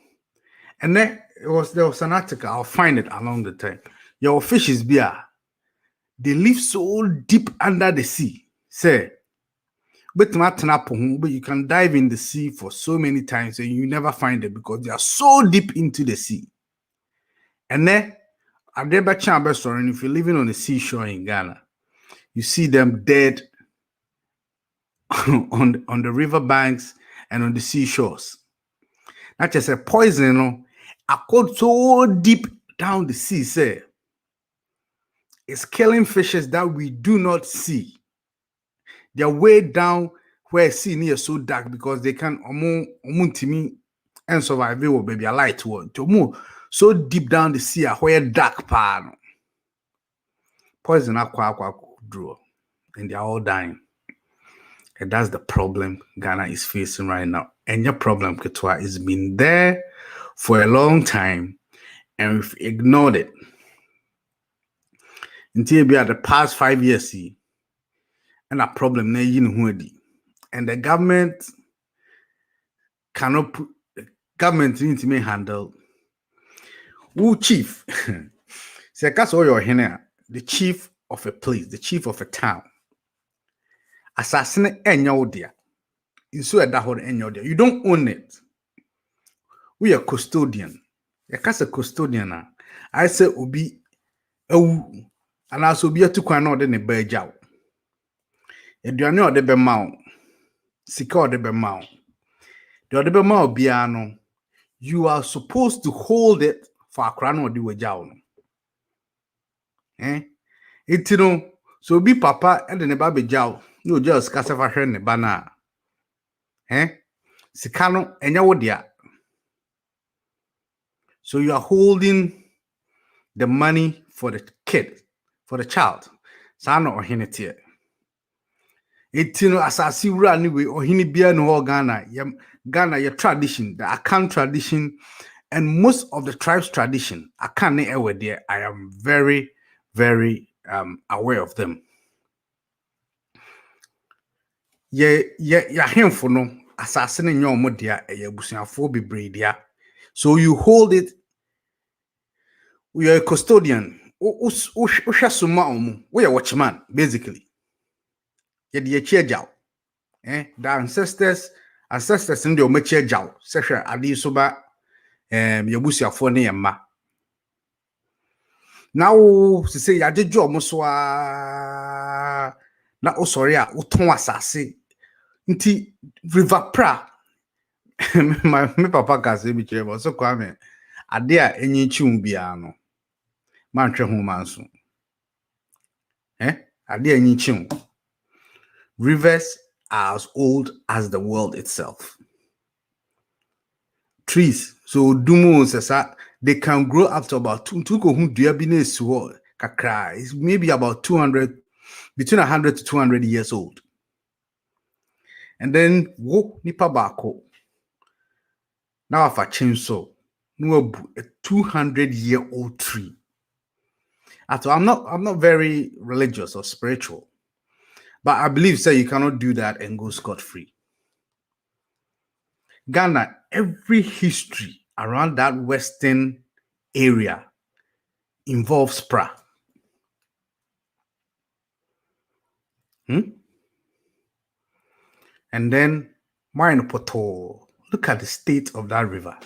S4: And then there was an article, I'll find it along the time. Your fishes beer, they live so deep under the sea. Say, but you can dive in the sea for so many times and you never find it because they are so deep into the sea. And then if you're living on the seashore in Ghana, you see them dead on the river banks and on the seashores. Not just a poison, I got so deep down the sea, say it's killing fishes that we do not see. They're way down where sea near so dark because they can and survive with baby a light word to move so deep down the sea where dark pan poison aqua draw and they're all dying. And that's the problem Ghana is facing right now. And your problem, Ketua, has been there for a long time and we've ignored it. Until we had the past 5 years, see, and a problem and the government cannot put government need to handle. Who chief? Say that's all your here, the chief of a place, the chief of a town. Assassinate any dear. You you don't own it. We are custodian. You can't say custodian. I say obi and also be a to kwan or the bear jow. Eduane or the bemau, sika or the bemau. The other bemau biano, you are supposed to hold it for a crown or do a jowl. It no, so be papa and the baby jowl, no just cassava hen the banana. Sikano and yawodia. So you are holding the money for the kid, for the child. Sano or hinity. Itino asasi anyway or hinibia no Ghana your tradition, the Akan tradition, and most of the tribes' tradition. Akan ever there. I am very, very aware of them. Yeah, him for no assassin your modia a busiafo be. So you hold it. We are a custodian. We are watchman, basically. The ancestors in the Omeche Jow, Sesha Adi Soba, Yabusia Fone and Ma. Now, to say, I did job, Moswa. Na o sorry a uton asase nti River Pra me papa ka se bi kire so kwa me ade a enyi chium bia no man hwe ho manso ade a enyi chium. Rivers are as old as the world itself. trees. So dumo sesa, they can grow up to about kakra. It's maybe about 200, between 100 to 200 years old. And then wo nipa bako. Now if I chainsaw, no a 200-year-old tree. After I'm not very religious or spiritual, but I believe say you cannot do that and go scot-free. Ghana, every history around that western area involves pra. And then Marino Poto, look at the state of that river.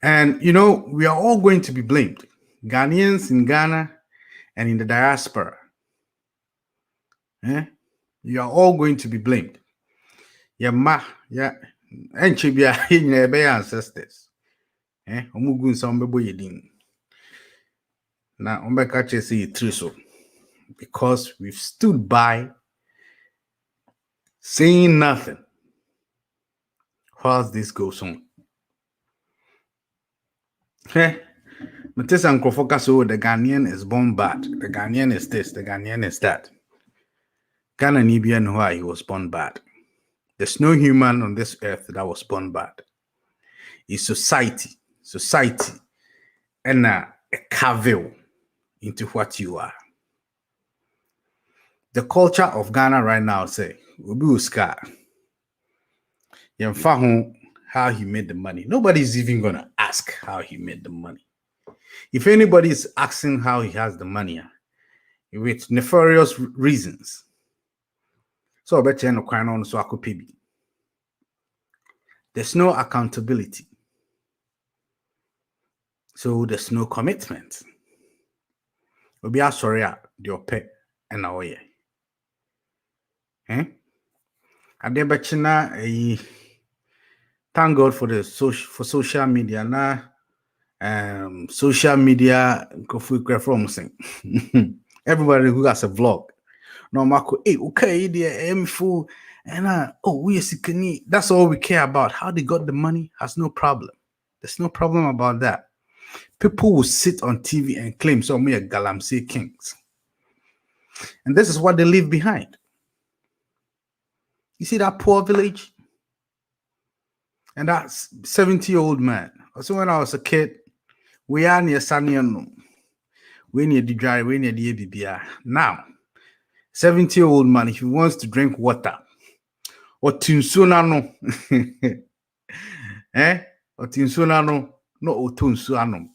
S4: And you know, we are all going to be blamed. Ghanaians in Ghana and in the diaspora. You are all going to be blamed. And Chibia in your ancestors. Omugun Sambebo Yedin. Now, Ombeka say Triso. Because we've stood by saying nothing whilst this goes on. Matesa Nkrofoka so the Ghanaian is born bad. The Ghanaian is this, the Ghanaian is that. Ghana Nibian why he was born bad. There's no human on this earth that was born bad. It's society, and a cavil into what you are. The culture of Ghana right now say, Obi Uska, Yemfahu, how he made the money. Nobody's even gonna ask how he made the money. If anybody is asking how he has the money, with nefarious reasons, so I bet you no crying on so I could pay. There's no accountability. So there's no commitment. Obi sorry your pet and away. Adebachina, thank God for the social media. Now, social media from everybody who has a vlog. No, Marco, okay, the fool, and we are that's all we care about. How they got the money has no problem. There's no problem about that. People will sit on TV and claim some we are Galamsey kings. And this is what they leave behind. You see that poor village? And that 70-year-old man. Also, when I was a kid, we are near Saniano. We near the dry, we near the ABBR. Now, 70-year-old man, if he wants to drink water, or Tinsunano, or Tinsunano, no Otunsuano.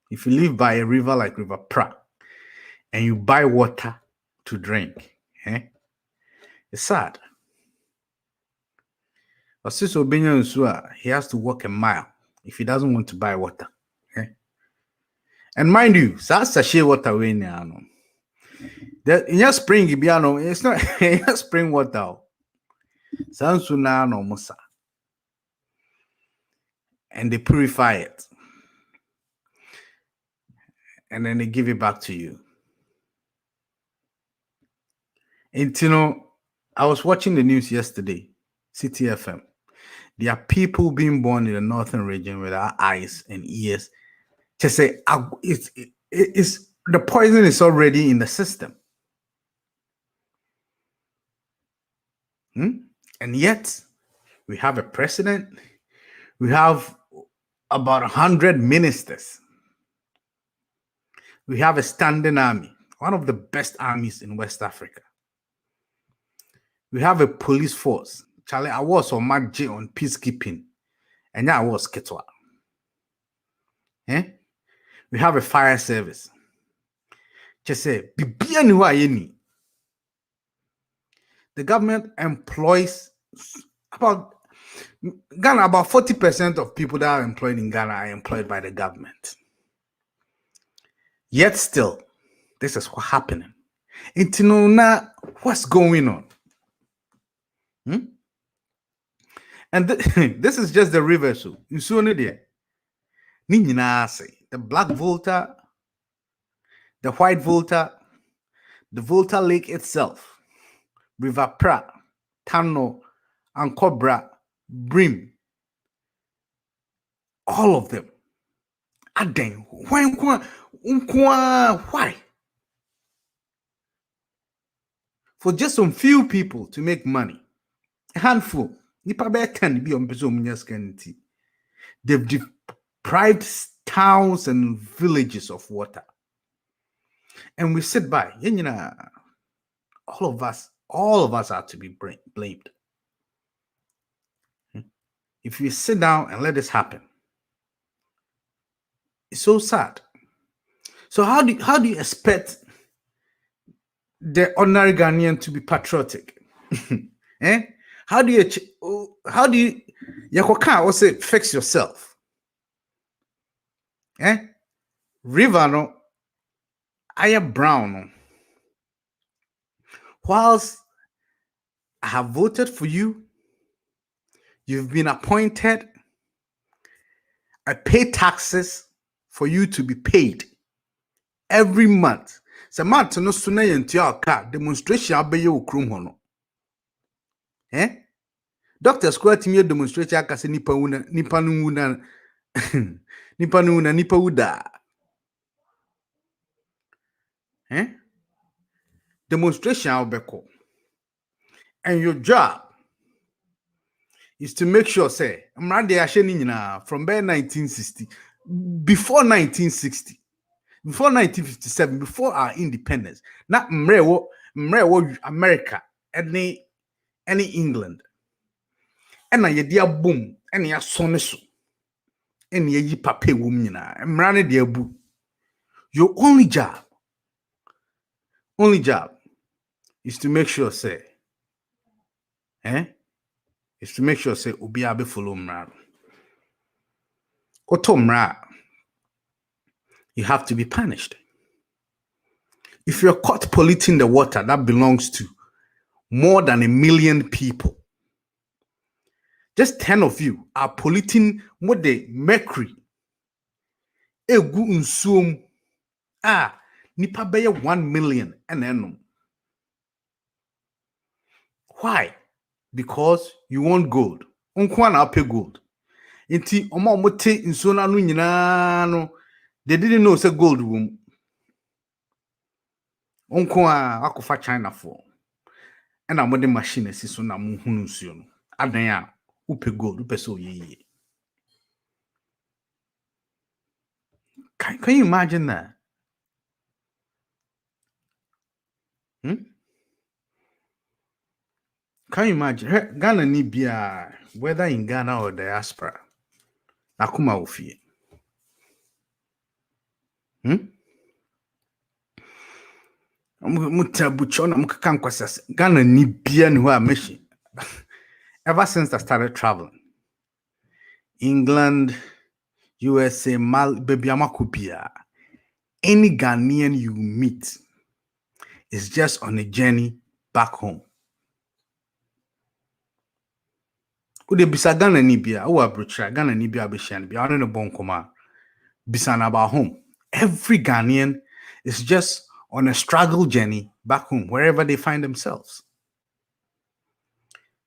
S4: If you live by a river like River Pra, and you buy water to drink, it's sad. But since he has to walk a mile if he doesn't want to buy water. And mind you, that's sachet water way now. In your spring, it's not spring water. Sansuna no musa. And they purify it. And then they give it back to you. And you know, I was watching the news yesterday, City FM. There are people being born in the northern region without eyes and ears. Just say it's the poison is already in the system. And yet we have a president, we have about 100 ministers, we have a standing army, one of the best armies in West Africa. We have a police force. Charlie, I was on Mag on peacekeeping, and I was Ketwa. We have a fire service. Just say, the government employs about 40% of people that are employed in Ghana are employed by the government. Yet still, this is what's happening. What's going on? And this is just the river. So you saw it there. The black Volta, the white Volta, the Volta Lake itself, River Pra, Tano, and Cobra, Brim. All of them. Aden. Why? For just some few people to make money. A handful. They've deprived towns and villages of water. And we sit by. All of us are to be blamed. If we sit down and let this happen, it's so sad. So how do you expect the ordinary Ghanaian to be patriotic? How do you say fix yourself? River no I brown no. Whilst I have voted for you, you've been appointed, I pay taxes for you to be paid every month. So month no sooner into your car demonstration abeye okrum hono. Doctor Square team demonstration akase nipa wuna nipa wuda. Demonstration obeko. And your job is to make sure say mrade asheni nyina from 1960 before 1960 before 1957 before our independence na mrewo America any England and ye dia boom and ya sone so and ye yi papa wom nyina mrane de abu. Your only job is to make sure say obi abe follow mra. Otomra, you have to be punished. If you're caught polluting the water that belongs to more than 1 million people, just 10 of you are polluting more the mercury. Egu nsuom nipa beye 1 million and enum. Why? Because you want gold. Unkwa na pay gold. Inti oma omote nsuo na no nyina no, they didn't know say gold wom. Unkwa akofa China for. And a modern machine is so na muhunu nsuo no. Adan a upe gold, upe so ye. Can you imagine that? Can you imagine? Ghana Nibia, whether in Ghana or diaspora, Nakuma Ofie. Ghana Nibia Nua Meshi. Ever since I started traveling, England, USA, Baby Amakubia, any Ghanaian you meet is just on a journey back home. Ude bisa Ghana Nibia, uwa brucha, Ghana Nibia Bishan, Biana no Bonkoma, Bisana about home. Every Ghanaian is just on a struggle journey back home, wherever they find themselves.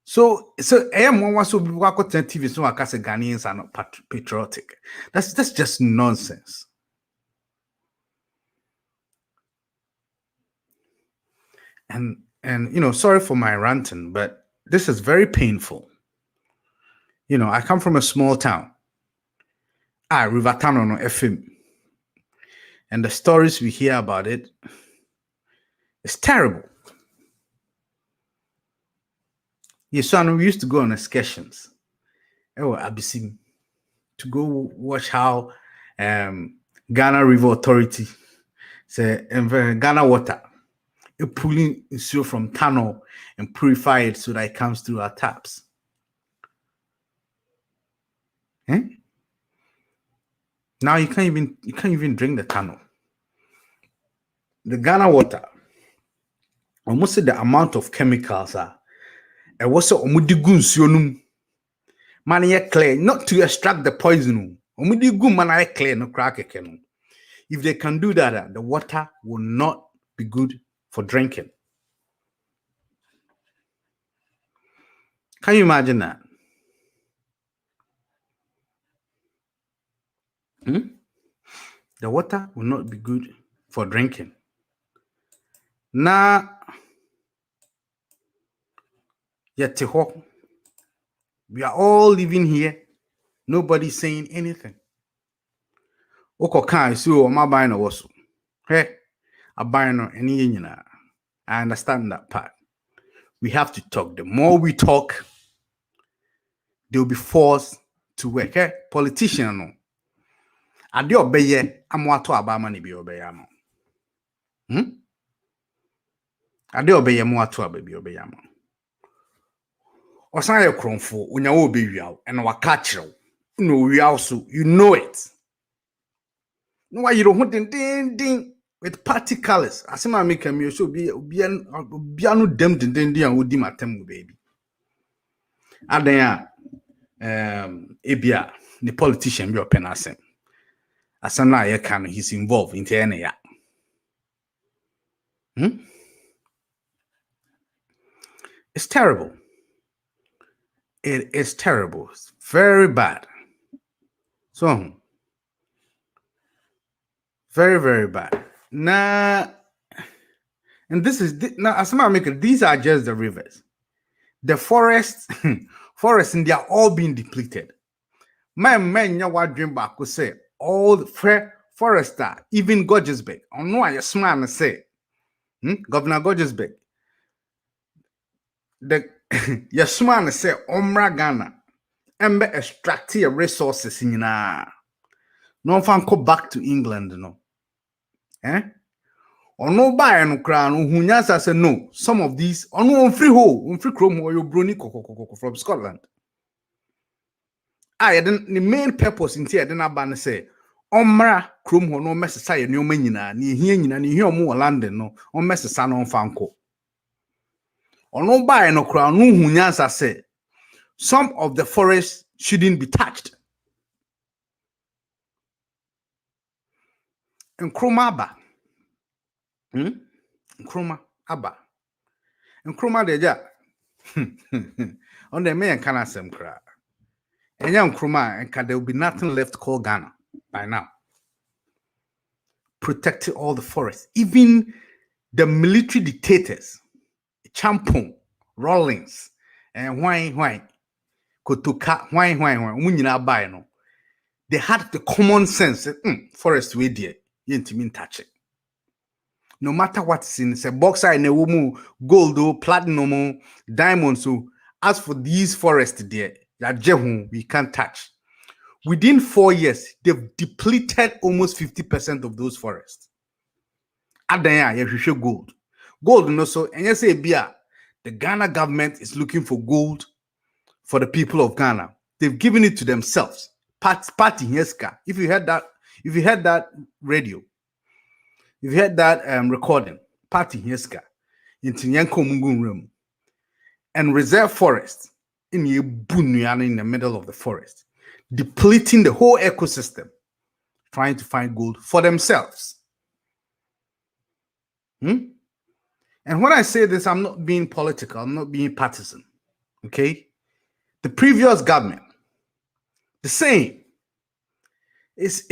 S4: So I am one was so TV so I say Ghanaians are not patriotic. That's just nonsense. And sorry for my ranting, but this is very painful. I come from a small town. Rivertown on FM. And the stories we hear about it, it's terrible. Yes, so we used to go on excursions. Abyssinian to go watch how Ghana River Authority say Ghana water pulling issue from tunnel and purify it so that it comes through our taps. Now you can't even drink the tunnel. The Ghana water, almost the amount of chemicals are. It was so omudigun man clear, not to extract the poison. Omudigun man clear no crack. If they can do that, the water will not be good for drinking. Can you imagine that? The water will not be good for drinking. Now, yet we are all living here. Nobody's saying anything. Oko kan so my buying no was. Hey, a buying no any. I understand that part. We have to talk. The more we talk, they'll be forced to work. Hey, politician no. Ade obeye amwato abama ni bi obeye ama. Ade obeye amwato ababi obeye ama. Osan ye kronfo onya wo be wiaw and waka kirew. No wiaw so you know it. No why you don't ding with party colors. Asema make me so be no dem ding and wodi matem baby. Adan ebia the politician be open asem. Asana ye can he's involved in any ya. It's terrible. It is terrible. It's very bad. So very, very bad. Now, and this is now as I make it, these are just the rivers. The forests, and they are all being depleted. My man, you what dream back could say all the forester, even Gorgesbeck. I know I smile say, Governor Gorgesbeck. The yes man say Omra Ghana and extract your resources in no fan go back to England, no. Or no buy no crown who nyasa say no. Some of these on no free chrome or your brony from Scotland. The main purpose in here, then I ban say Omra chrome no message no menina, ni here more London no on message on fanco. Or no buy no crown who nyasa say some of the forests shouldn't be touched. And Kromaba. Nkrumah Abba. Nkrumah deja. On the main can asem cry. And young Nkrumah and there will be nothing left called Ghana by now. Protecting all the forests. Even the military dictators, Champon, Rawlings, and Wine, Kotuka, Wine, buy no. They had the common sense forest way there. You ain't touch it. No matter what's in, say bauxite, gold, platinum, diamonds. So as for these forests there, we can't touch. Within 4 years, they've depleted almost 50% of those forests. Adanya, you show gold. Gold, no so, and you say, the Ghana government is looking for gold for the people of Ghana. They've given it to themselves. Party Heska. If you heard that radio, if you heard that recording, Party Heska, in Tinyanko Mungun room, and reserve forest in Yebunyana in the middle of the forest, depleting the whole ecosystem, trying to find gold for themselves. And when I say this, I'm not being political, I'm not being partisan. Okay? The previous government, the same. Is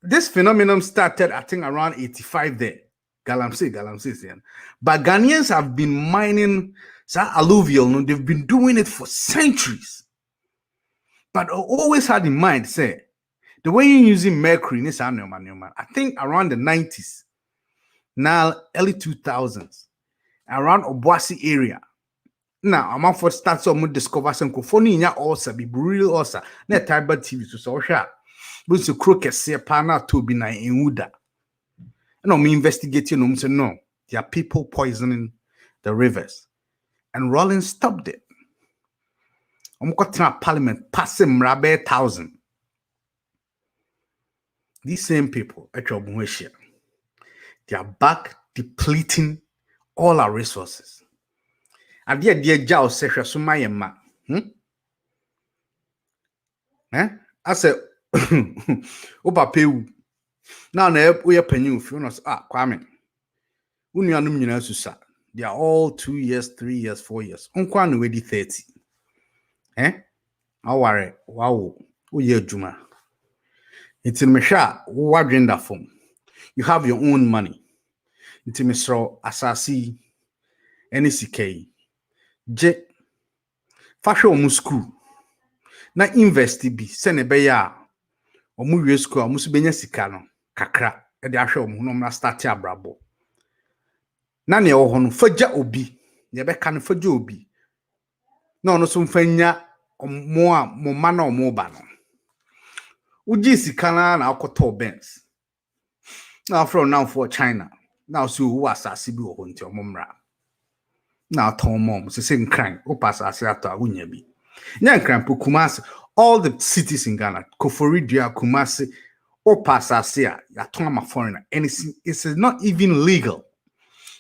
S4: this phenomenon started, I think, around 85 there. Galamsey. But Ghanaians have been mining alluvial, no, they've been doing it for centuries. But I always had in mind, say, the way you're using mercury in this animal, I think around the 90s, now early 2000s, around Obuasi area. Now, I'm out for start some discover some cophony also be real also. Net Tiber TV to so sharp. But to crook a say pana to be na in Uda. No, me investigating say no. There are people poisoning the rivers. And Rawlings stopped it. Parliament passing Rabe 1,000. These same people at your Muesha, they are back depleting all our resources. And dear Jao says Sumayama. I said, Opa Pew. Now, we are penny if you know, Kwame. They are all 2 years, 3 years, 4 years. Unquan already 30. Aware, wow, uye juma. It's in Mesha, wadrinda form. You have your own money. It's in Mesro, Asasi, NCK, J, fashion school. Na investi bi sene be ya omu wie school omu so benya sika no kakra e de ahwe omu no na start abrabo na ne wo ho no fagya obi ye be ka no fagya obi na ono so mfanya omo a mo ma na omo ba no uji sika na akoto Benz na from now for China na so wo asase bi wo ho nti omo mra na aton mom se nkran o pasase ato a wonya bi Nyankrampo Kumasi, all the cities in Ghana, Koforidua, Kumasi, or Pasasia, Yatoma foreigner, and it's not even legal.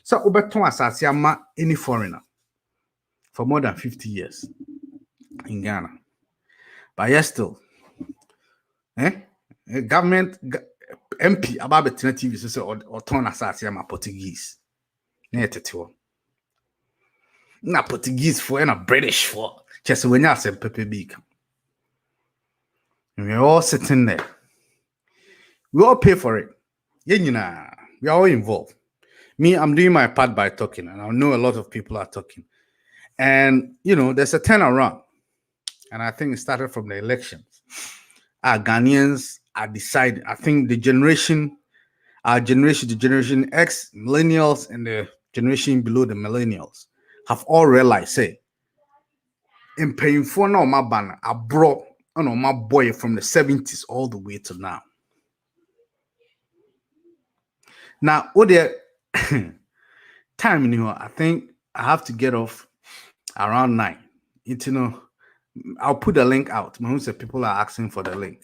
S4: So Oberton Asasia ma any foreigner for more than 50 years in Ghana. But yes, still, government MP about the TV or turn Asasia ma Portuguese. Na Portuguese for and a British for just when you say Pepe Big. And we're all sitting there. We all pay for it. Yeah, you know, we are all involved. Me, I'm doing my part by talking, and I know a lot of people are talking. And you know, there's a turnaround. And I think it started from the elections. Our Ghanaians are deciding. I think the generation the generation X, millennials, and the generation below the millennials have all realized, say, in paying for no my banner, I brought my boy from the 70s all the way to now. Now, what the time, I think I have to get off around 9. I'll put the link out. People are asking for the link.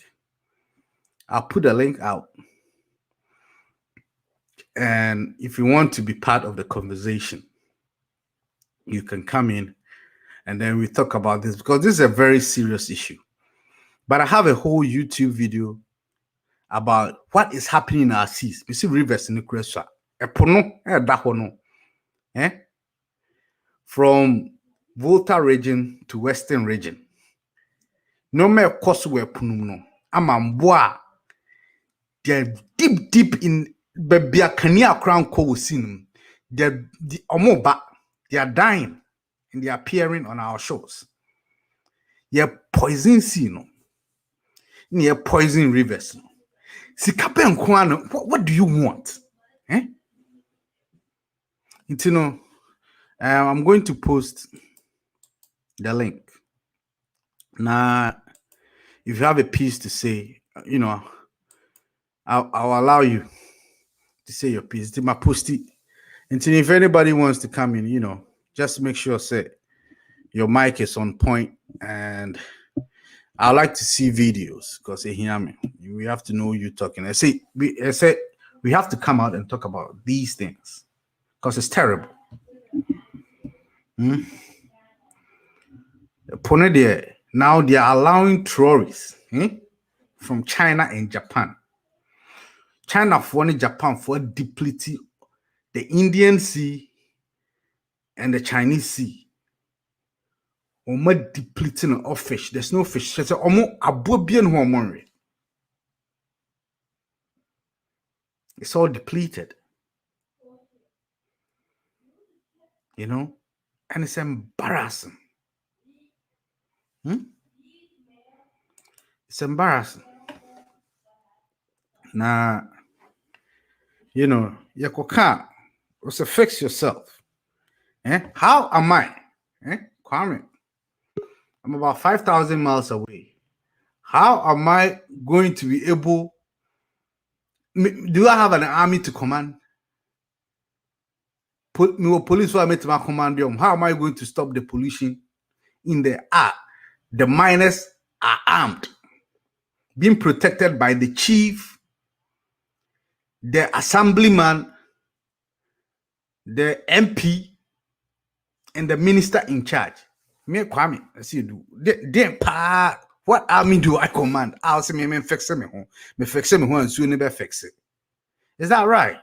S4: I'll put the link out. And if you want to be part of the conversation, you can come in and then we talk about this because this is a very serious issue. But I have a whole YouTube video about what is happening in our seas. You see rivers in the Kresha. From Volta region to Western region. No more cost where Pununo. Amamboa. They're deep in Babiakania crown co-sin. They're the Omoba. They are dying and they are appearing on our shores. You're poison sea, no. Near poison rivers. Sikape and Kwano, what do you want? I'm going to post the link. Now, if you have a piece to say, I'll allow you to say your piece. My post it. Until if anybody wants to come in, just make sure say your mic is on point, and I like to see videos because they hear me. We have to know you talking. I say we have to come out and talk about these things because it's terrible. Now they are allowing tourists from China and Japan. China for Japan for depleting the Indian Sea and the Chinese Sea. Depleting of fish. There's no fish. It's all depleted. And it's embarrassing. It's embarrassing. Now, you can't fix yourself. How am I? Kwame, I'm about 5,000 miles away. How am I going to be able? Do I have an army to command? Police were made to my command. How am I going to stop the pollution in the air? The miners are armed, being protected by the chief, the assemblyman, the MP, and the minister in charge. Me Kwame, I see you do. What army do I command? I'll say me fix me home. Me fix me home and soon never fix it. Is that right?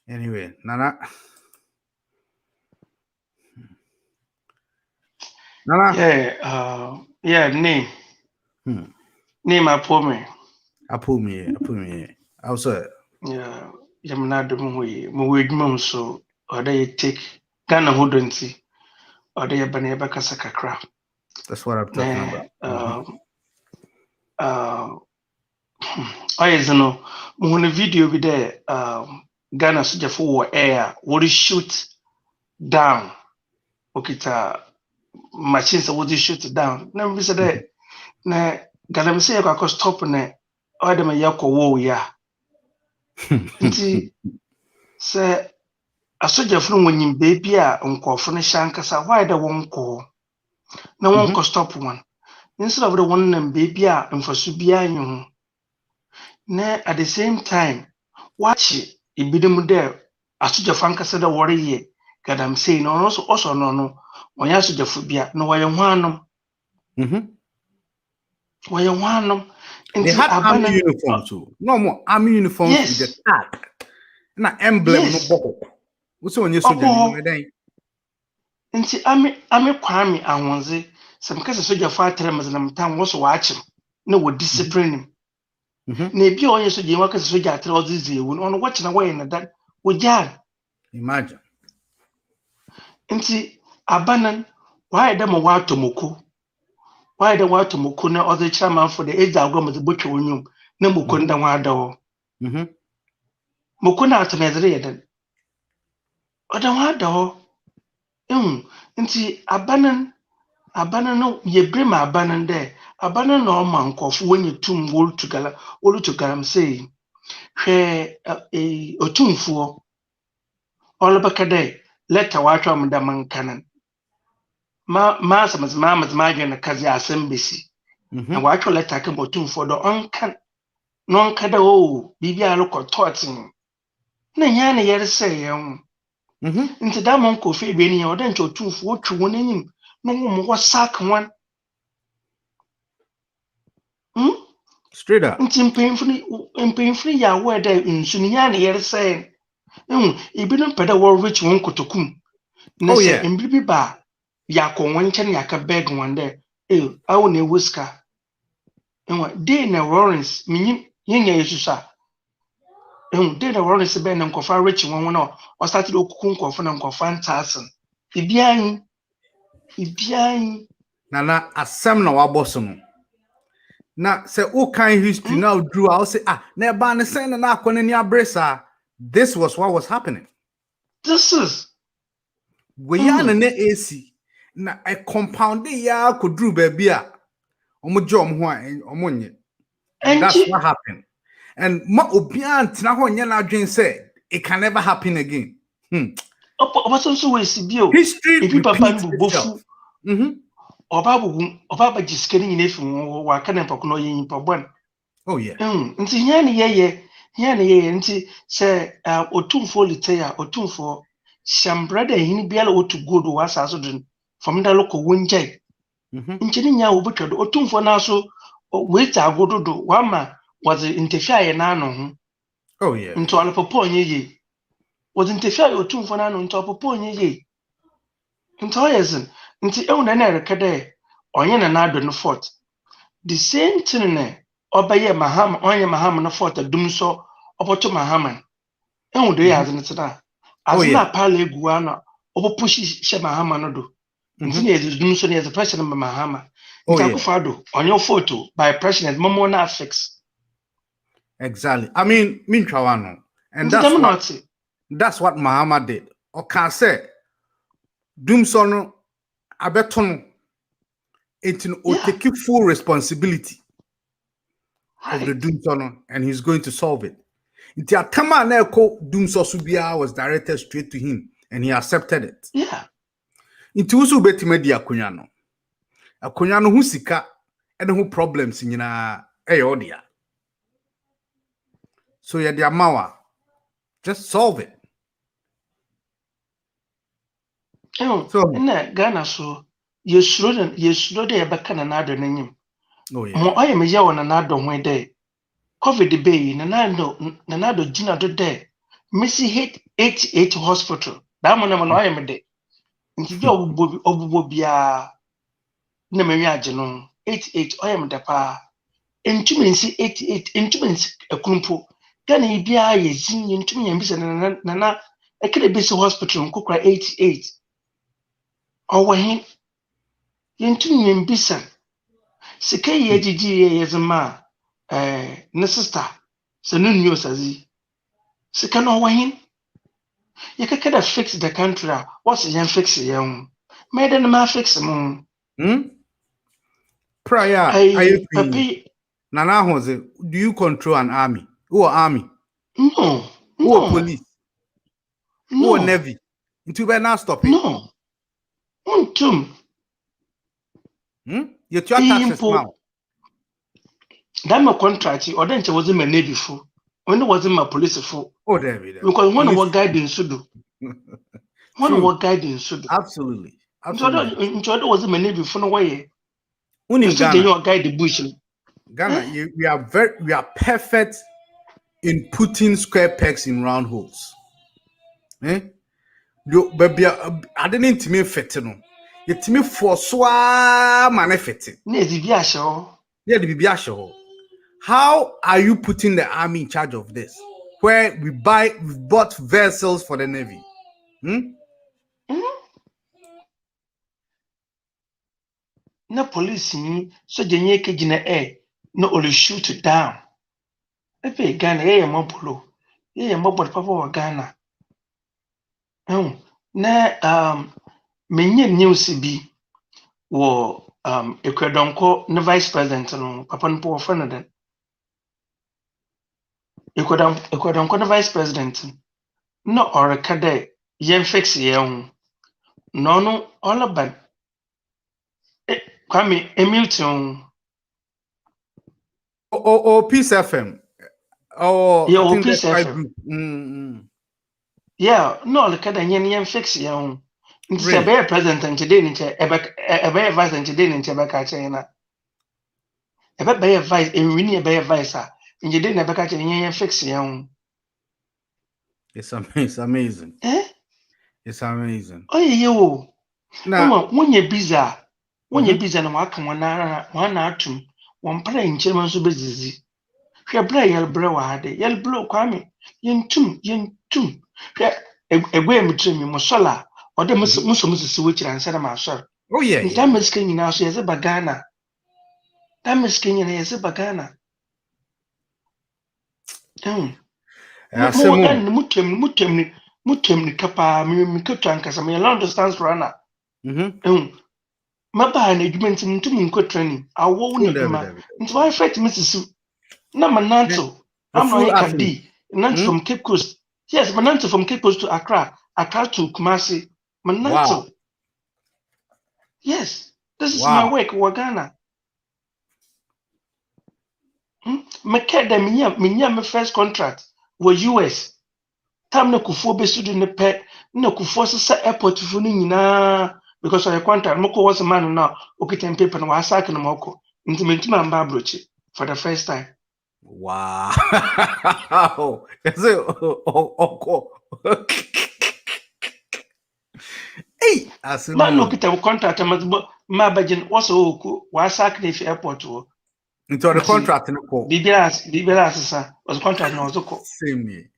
S4: Anyway, Nana. Nana.
S5: Yeah, name. Name Apome.
S4: Apome. Also.
S5: Yeah, Yamna Dumuwe, Muwidmum so, or they take Ghana Hudonti, or they Baneba Kasakakra.
S4: That's what I'm talking about.
S5: I know, when a video be there, Ghana Suja for air, would shoot down. Okay, machines would shoot down. Never said that. Na Ghana say I could stop ne, or them a yako wo ya. Nti sɛ asogyafoɔ no wɔnyim baabi a nkɔɔfo no hyɛ ankasa why da wɔn kɔɔ na wɔn kɔ stop one instead of the wɔn nam baabi a mfaso biara nyɛ ho na at the same time wakye ebinom dɛ asogyafoɔ ankasa dɛ wɔreyɛ galamsey na ɔno nso ɔsɔ no ɔnyɛ asogyafoɔ bia na wɔyɛ ho anom wɔyɛ ho anom.
S4: They had army uniforms too. No more army uniforms with the tag. Na emblem no boko. What's on your soldier?
S5: Nti ami Kwame Ahonze some kasa soldier fight terms na mtan wo so watch him na wo discipline him. Na ebi onye soldier wa kasa soldier atre ozizi ewu no watch na way na that wo jan.
S4: Imagine.
S5: Nti abanan why dem wa tomoko. Why the water moko na other chairman for the age agro the butcher wonyum na moko nda wa da ho. Moko na atenezere yeden. Oda wa da ho. Nti abanan no ye brema abanan there. Abanan no man nkofo wenye tum wolu to galamsey. Hwe otumfo. Olobaka dey letter wa atwa mda mankanan. Mamadwe na kazi asembesi na wacho letter ke botum for the onkan non kada o bibia lo kototin na nya na yere say yen nti da mon ko fe be ni ya odan chotumfo otwu won anyim no mo sack one
S4: straight up
S5: nti mpemfuni ya we da nsu ni nya na yere say ibinu peda wo rich won kotokum na say mbibi ba yako wanchen yaka beg one there awu na ewuska enwa dey na Lawrence minyi yenya yesusa dey na Lawrence be na nkofa rich won na o started okuku nkofo na nkofa ntasen ibian
S4: nana asem na waboso no na say o kan history now drew I say na ba ne sen na akọ ni abresa this was what was happening.
S5: This is
S4: we yan na AC na a compound ya kodru baby a omojom ho a omonye and that's what happened and ma obian tina ho nya na adwen say it can never happen again
S5: so we see bio
S4: history
S5: papa bofu oba jiskeni nyine fi wa kana pako no yin pabon nti nya ne ye nti say otumfo litaya otumfo shambrada yin biala otu godo wa saso dun from the local winjay. Nchini nya ubutwa do otumfo na so wait agododo wama was interfere na no
S4: ho.
S5: Nto alopopo onye ye. Was interfere otumfo na no nto opopo onye ye. Nto yezen nti ewu na rekede onye na ado no fort. The same thing ne obaye maham onye maham no fort dum so opoto maham. Ewu do ya azen tina. Azina pala egu ana obopo she maham no do. Is the president of Mahama. On your photo by President Momona Fix.
S4: Exactly. I mean, Minchawano. And that's what Mahama did. Or can say, Doomsono Abeton, it will take full responsibility of the Doomsono, and he's going to solve it. Inti Atama Neko Doomso Subia was directed straight to him, and he accepted it.
S5: Yeah.
S4: Inti usu betime di akonya no hu sika ene hu problems nyina odia so ya dia mawa just solve it
S5: so na Ghana so yesuro de ebeka na ado nanyim mo oye me yawo na ado ho de covid be na ado gina do de Missy hit 88 hospital da mo na mo oye me de nti bi obubo bia na me wi no 88 oyem da pa entumi nsi 88 entumi nsi ekunpo Ghana ibia ye zin entumi nya bisa na ekere bisi hospital nkokra 88 owahin yentumi nya bisa sika ye gigi ye zema ne sister se no nyo sazi sika no owahin ye kekeda fix the country what's yen fix ye made na ma fix mo
S4: Prior,
S5: I
S4: papi. Nana Jose, do you control an army? Who are army?
S5: No.
S4: Who are police? Who
S5: No.
S4: are navy? Until we now stop it.
S5: No.
S4: You try taxes now.
S5: That my contract, or then it wasn't my navy full. When it wasn't my police full.
S4: Oh, David.
S5: Because one of what guidance should do. One of what guidance should do.
S4: Absolutely.
S5: Absolutely. Wasn't my navy full no way.
S4: In Ghana,
S5: guide the bush.
S4: Ghana, we are perfect in putting square pegs in round holes. Baby, I didn't to me fetino. You to me for swa manifesting. Yeah, the Bibiasho. How are you putting the army in charge of this? Where we bought vessels for the navy.
S5: Na police ni so jenye kejina no only shoot down. Epe Ghana ye mobolo. Ye mobolo papa wa Ghana. Na menye news bi wo Ekwadonko na vice president no papa no po friend den. Ekwadonko na vice president no orekade yen fix ye ho. No all about Kwame Hamilton.
S4: Peace FM. Oh,
S5: yeah, Peace FM. Yeah, no, look at the yen fix ya. It's a bear president and today, a bear vice and today in Chebeka China. A bear vice and winning a bear vice, and you didn't ever catch a yen fix ya.
S4: It's amazing. It's amazing.
S5: Oh, you
S4: now
S5: when you're busy. When you're busy and walking one atom, one playing German so busy. She a play yell blow had a yell blow Kwame. Yen tum. A way between me, Mosola, or the Muslims switch and said, my sir.
S4: Oh, yeah.
S5: That is king now, she has a bagana. That is king and has a bagana. Mutem, Kappa, Mikutankas, I mean, long distance runner. My bad agreement to me training. I won't into I fight Mrs. Namananto. I'm not Kadi, Nanto from Cape Coast. Yes, Mananto from Cape Coast to Accra to Kumasi. Mananto. Yes, this is my work, Wagana. Makeda minya my first contract was US. Tam no kufo be student ne pe no kufo sa airport funu nyina. Because I contract, Moko was a man now, okay, paper and was sacking Moko into Mintima Brochi for the first time.
S4: Wow. Hey, as a
S5: man, look at our contract, my budget was sacking if airport
S4: into the contract in the call.
S5: Bibilas was contract no
S4: same year.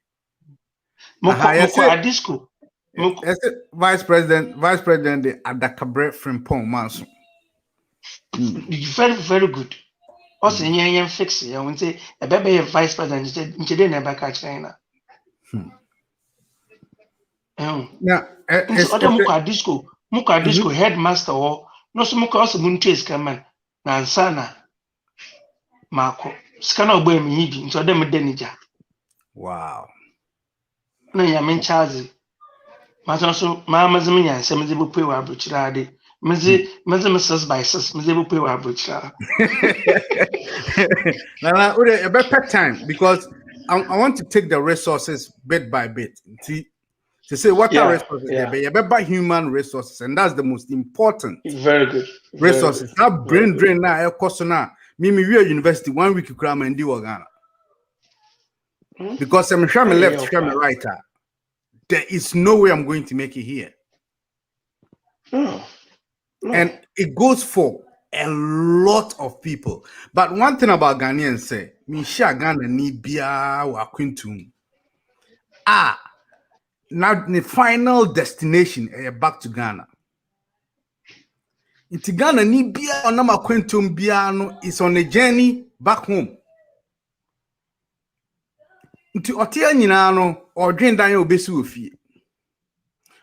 S5: Moko at disco.
S4: Vice President the Adakabre Frimpong Manson.
S5: Very, very good. Also, yen fix it. I would say a baby vice president didn't never catch China.
S4: Now,
S5: other Muka disco headmaster or no smoke also moon chase come Nansana Marco. Scano boy me into them denija.
S4: Wow.
S5: No, I mean Charlie. Maso Mamma's me and some of pay wa buchirade. Mrs. by sis, Mizzable pay wa buchira.
S4: Now, a better time because I want to take the resources bit by bit. To say what are resources there, but human resources, and that's the most important.
S5: Very good.
S4: Resources. That brain drain now, cost now. Me, we are university 1 week cram and do Ghana. Because I'm sure me left, sure me right. There is no way I'm going to make it here.
S5: No.
S4: And it goes for a lot of people. But one thing about Ghanaians say, me share Ghana ni bia wa kwintum. Now the final destination back to Ghana. Into Ghana ni bia onama kwintum bia no is on a journey back home. Into otia nyina no odwen dan obesi ofie.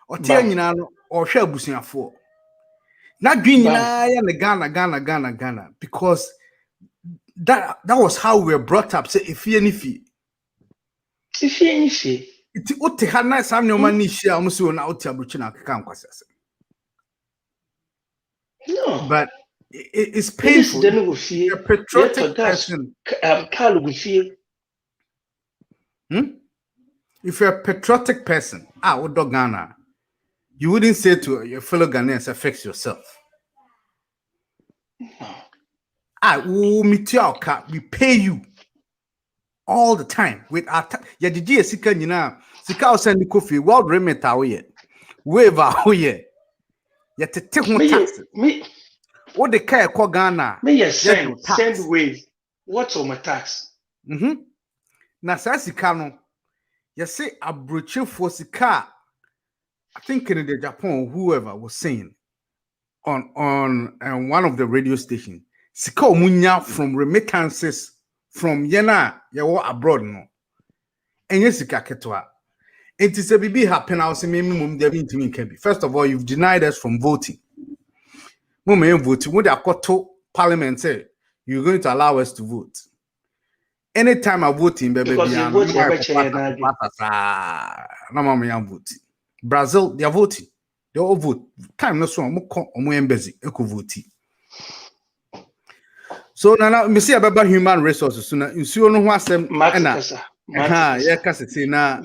S4: Otia nyina no ohwe abusuafo. Na dwen nyina ya ne Ghana because that was how we were brought up. Say if you any fee. Iti ote hana sam ne omani hia omuso na ote abruchi na akeka nkwase.
S5: No.
S4: But it's painful. A patriotic person. If you're a patriotic person, Ghana, you wouldn't say to your fellow Ghanaians, fix yourself. We pay you all the time with our Yadiji Sika Nina, Sika Sandy Kofi, World Remit away, waiver away. Yet to take more taxes. What the care call Ghana?
S5: Me send wave. What's on my tax?
S4: Na Sasikano, you say a brochure for Sika. I think in the Japan, whoever was saying on one of the radio stations, Sika Munya from remittances from Yena, yawo abroad no. And yes, Sika Ketwa. It is a baby happen. I was saying, first of all, you've denied us from voting. Voting. When they got to Parliament, say you're going to allow us to vote. Anytime I vote in baby, I'm voting. Brazil, they are voting. They all vote. Time no so I'm busy. Eco voting. So now me see about human resources. So now you see no what some yeah, kasi na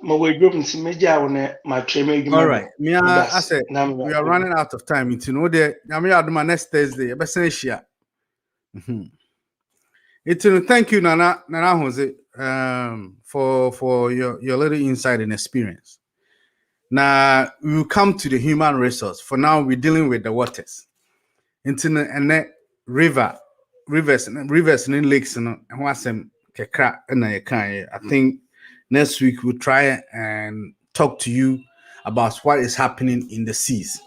S5: we group in media on my training.
S4: All right. Me I said we are running out of time. You know the I do my next Thursday. I better share. Thank you, Nana Jose, for your little insight and experience. Now we will come to the human resource. For now, we're dealing with the waters. And the rivers and lakes and what's them. I think next week we'll try and talk to you about what is happening in the seas.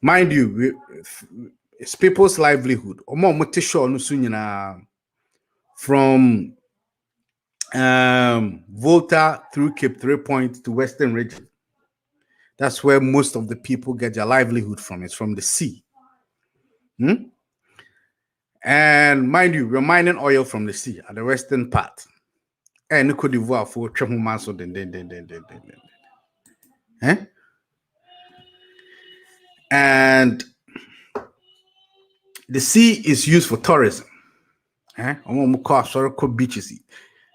S4: Mind you, it's people's livelihood. From Volta through Cape 3 Point to Western Region. That's where most of the people get their livelihood from. It's from the sea. And mind you, we're mining oil from the sea at the western part. And Cote d'Ivoire for triple months. And the sea is used for tourism. Beaches.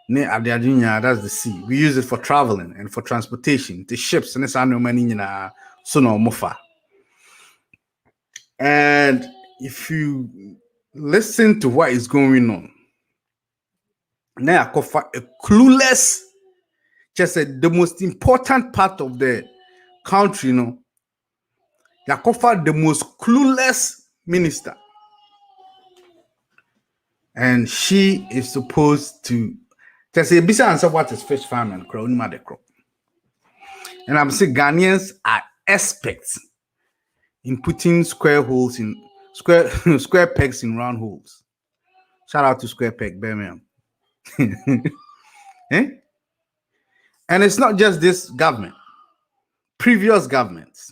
S4: That's the sea. We use it for traveling and for transportation, the ships, and it's and if you listen to what is going on, now a clueless, just the most important part of the country, the most clueless minister. And she is supposed to just say, "Bisa answer what is fish farming, crowd crop." And I'm saying Ghanaians are experts in putting square pegs in round holes. Shout out to Square Peg, Birmingham. And it's not just this government. Previous governments,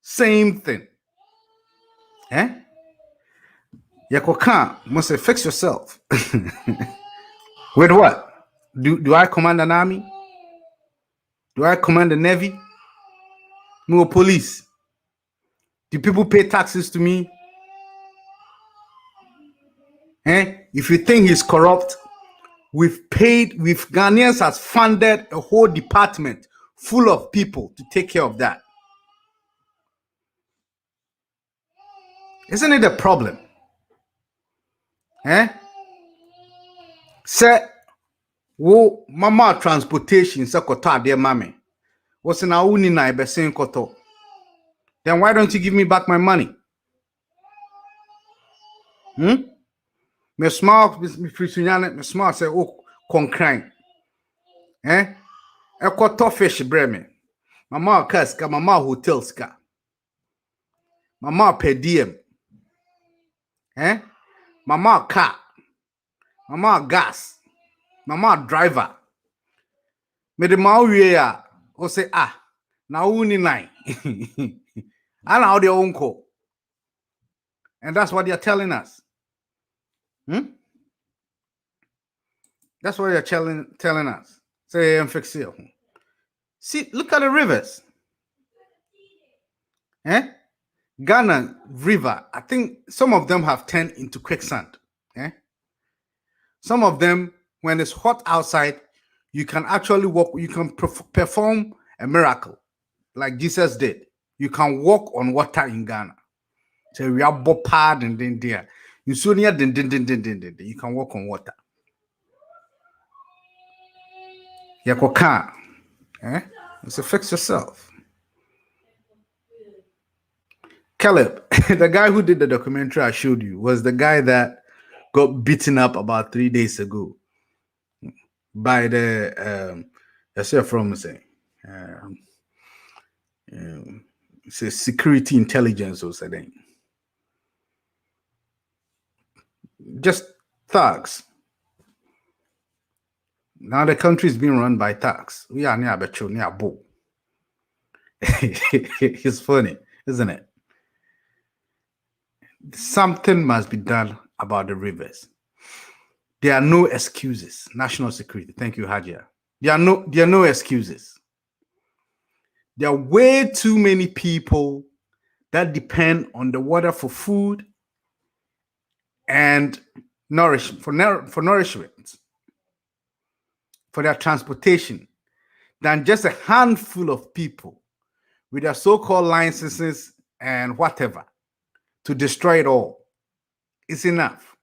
S4: same thing. Yakoka must say, fix yourself. With what? Do I command an army? Do I command the navy? No police. Do people pay taxes to me? If you think he's corrupt, Ghanaians has funded a whole department full of people to take care of that. Isn't it a problem? Say, wo mama transportation se koto ade mame. What's na uni na ibe sen koto? Then why don't you give me back my money? Me small, me frisunyane, me small say, oh, concrank. Eh? E koto fish breme. Mama kaska, mama hotel ska. Mama per diem. Eh? Mama car. Mama gas. Mama driver. Me de ma wie ya. O say na uni nine. And how their uncle. And that's what they're telling us. That's what they're telling us. Say and fix it. See, look at the rivers. Ghana River, I think some of them have turned into quicksand. Some of them, when it's hot outside, you can actually walk, you can perform a miracle like Jesus did. You can walk on water in Ghana. So we are bopad and then there. You can walk on water. Yakoka. So fix yourself. Caleb, the guy who did the documentary I showed you was the guy that got beaten up about 3 days ago by the security intelligence or something. Just thugs. Now the country is being run by thugs. We are near Becho, near Bo. It's funny, isn't it? Something must be done about the rivers. There are no excuses. National security. Thank you, Hajia. There are no excuses. There are way too many people that depend on the water for food and nourishment, for nourishment, for their transportation, than just a handful of people with their so-called licenses and whatever to destroy it all. It's enough.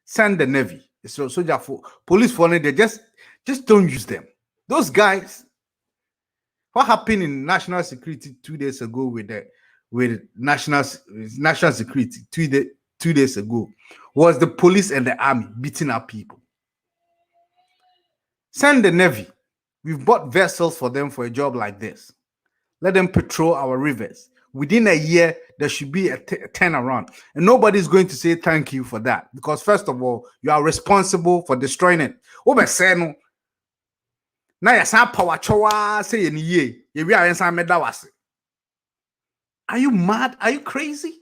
S4: Send the Navy, soldier, for police for they just don't use them. Those guys. What happened in national security 2 days ago with national security 2 days ago was the police and the army beating up people. Send the Navy. We've bought vessels for them for a job like this. Let them patrol our rivers. Within a year, there should be a turnaround. And nobody's going to say thank you for that. Because first of all, you are responsible for destroying it. Are you mad? Are you crazy?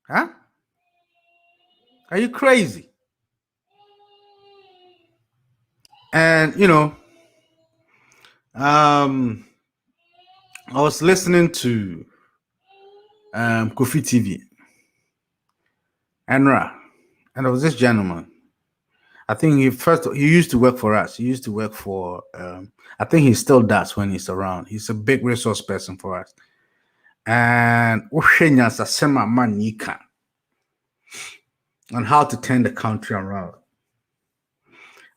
S4: Huh? Are you crazy? And I was listening to Kofi TV, Enra, and there was this gentleman. I think he used to work for us. He used to work for I think he still does when he's around. He's a big resource person for us. And on how to turn the country around.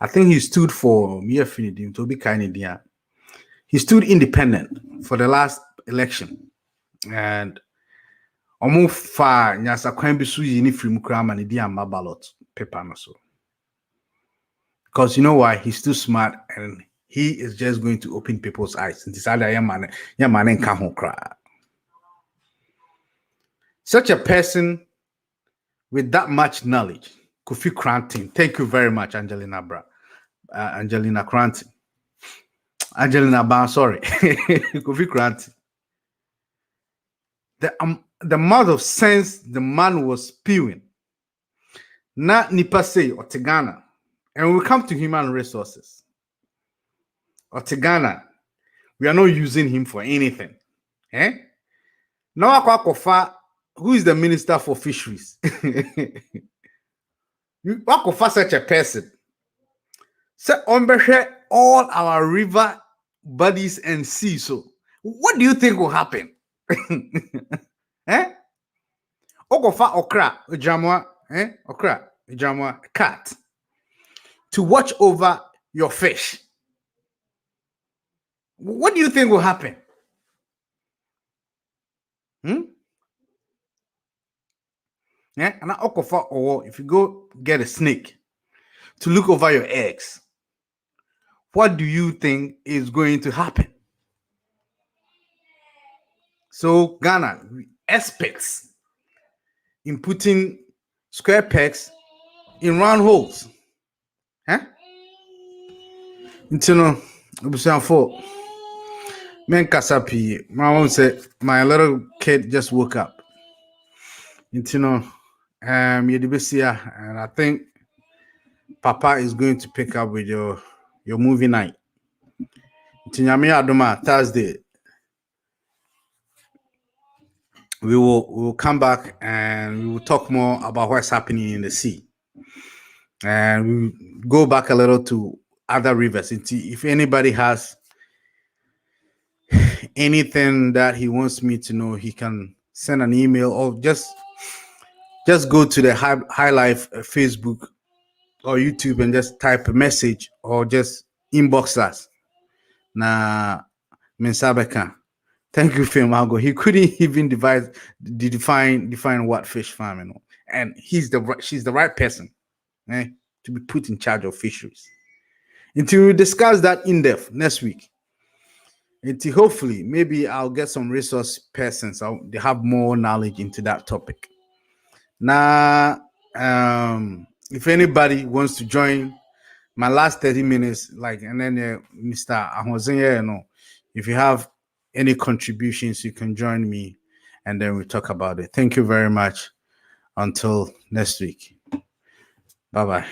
S4: I think he stood for He stood independent for the last election. And because you know why? He's too smart and he is just going to open people's eyes. Such a person with that much knowledge, Kofi Cranton. Thank you very much, Angelina Cranton. Angelina Ban, sorry. Kofi Cranton. The amount of sense the man was spewing. Na Nipase or Tigana. And we come to human resources. Or Tigana, we are not using him for anything. Now Kofa, who is the minister for fisheries? Kofa such a person. So all our river bodies and seas. So what do you think will happen? Okofa okra jamwa, okra jamwa cat to watch over your fish. What do you think will happen? Hmm? Yeah, and or if you go get a snake to look over your eggs, what do you think is going to happen? So Ghana, experts in putting square pegs in round holes. Huh? You know, for men kasapi. My mom said my little kid just woke up. You know, and I think Papa is going to pick up with your movie night. Tinyami Adoma Thursday. We will come back and we will talk more about what's happening in the sea. And we will go back a little to other rivers. If anybody has anything that he wants me to know, he can send an email or just go to the High Life Facebook or YouTube and just type a message or just inbox us. Na Mensabeka. Thank you, Phil Mago. He couldn't even define what fish farming, and she's the right person to be put in charge of fisheries. Until we discuss that in depth next week. Until hopefully, maybe I'll get some resource persons. They have more knowledge into that topic. Now, if anybody wants to join my last 30 minutes, and then Mr. Ahozenya, if you have any contributions, you can join me and then we talk about it. Thank you very much. Until next week. Bye-bye.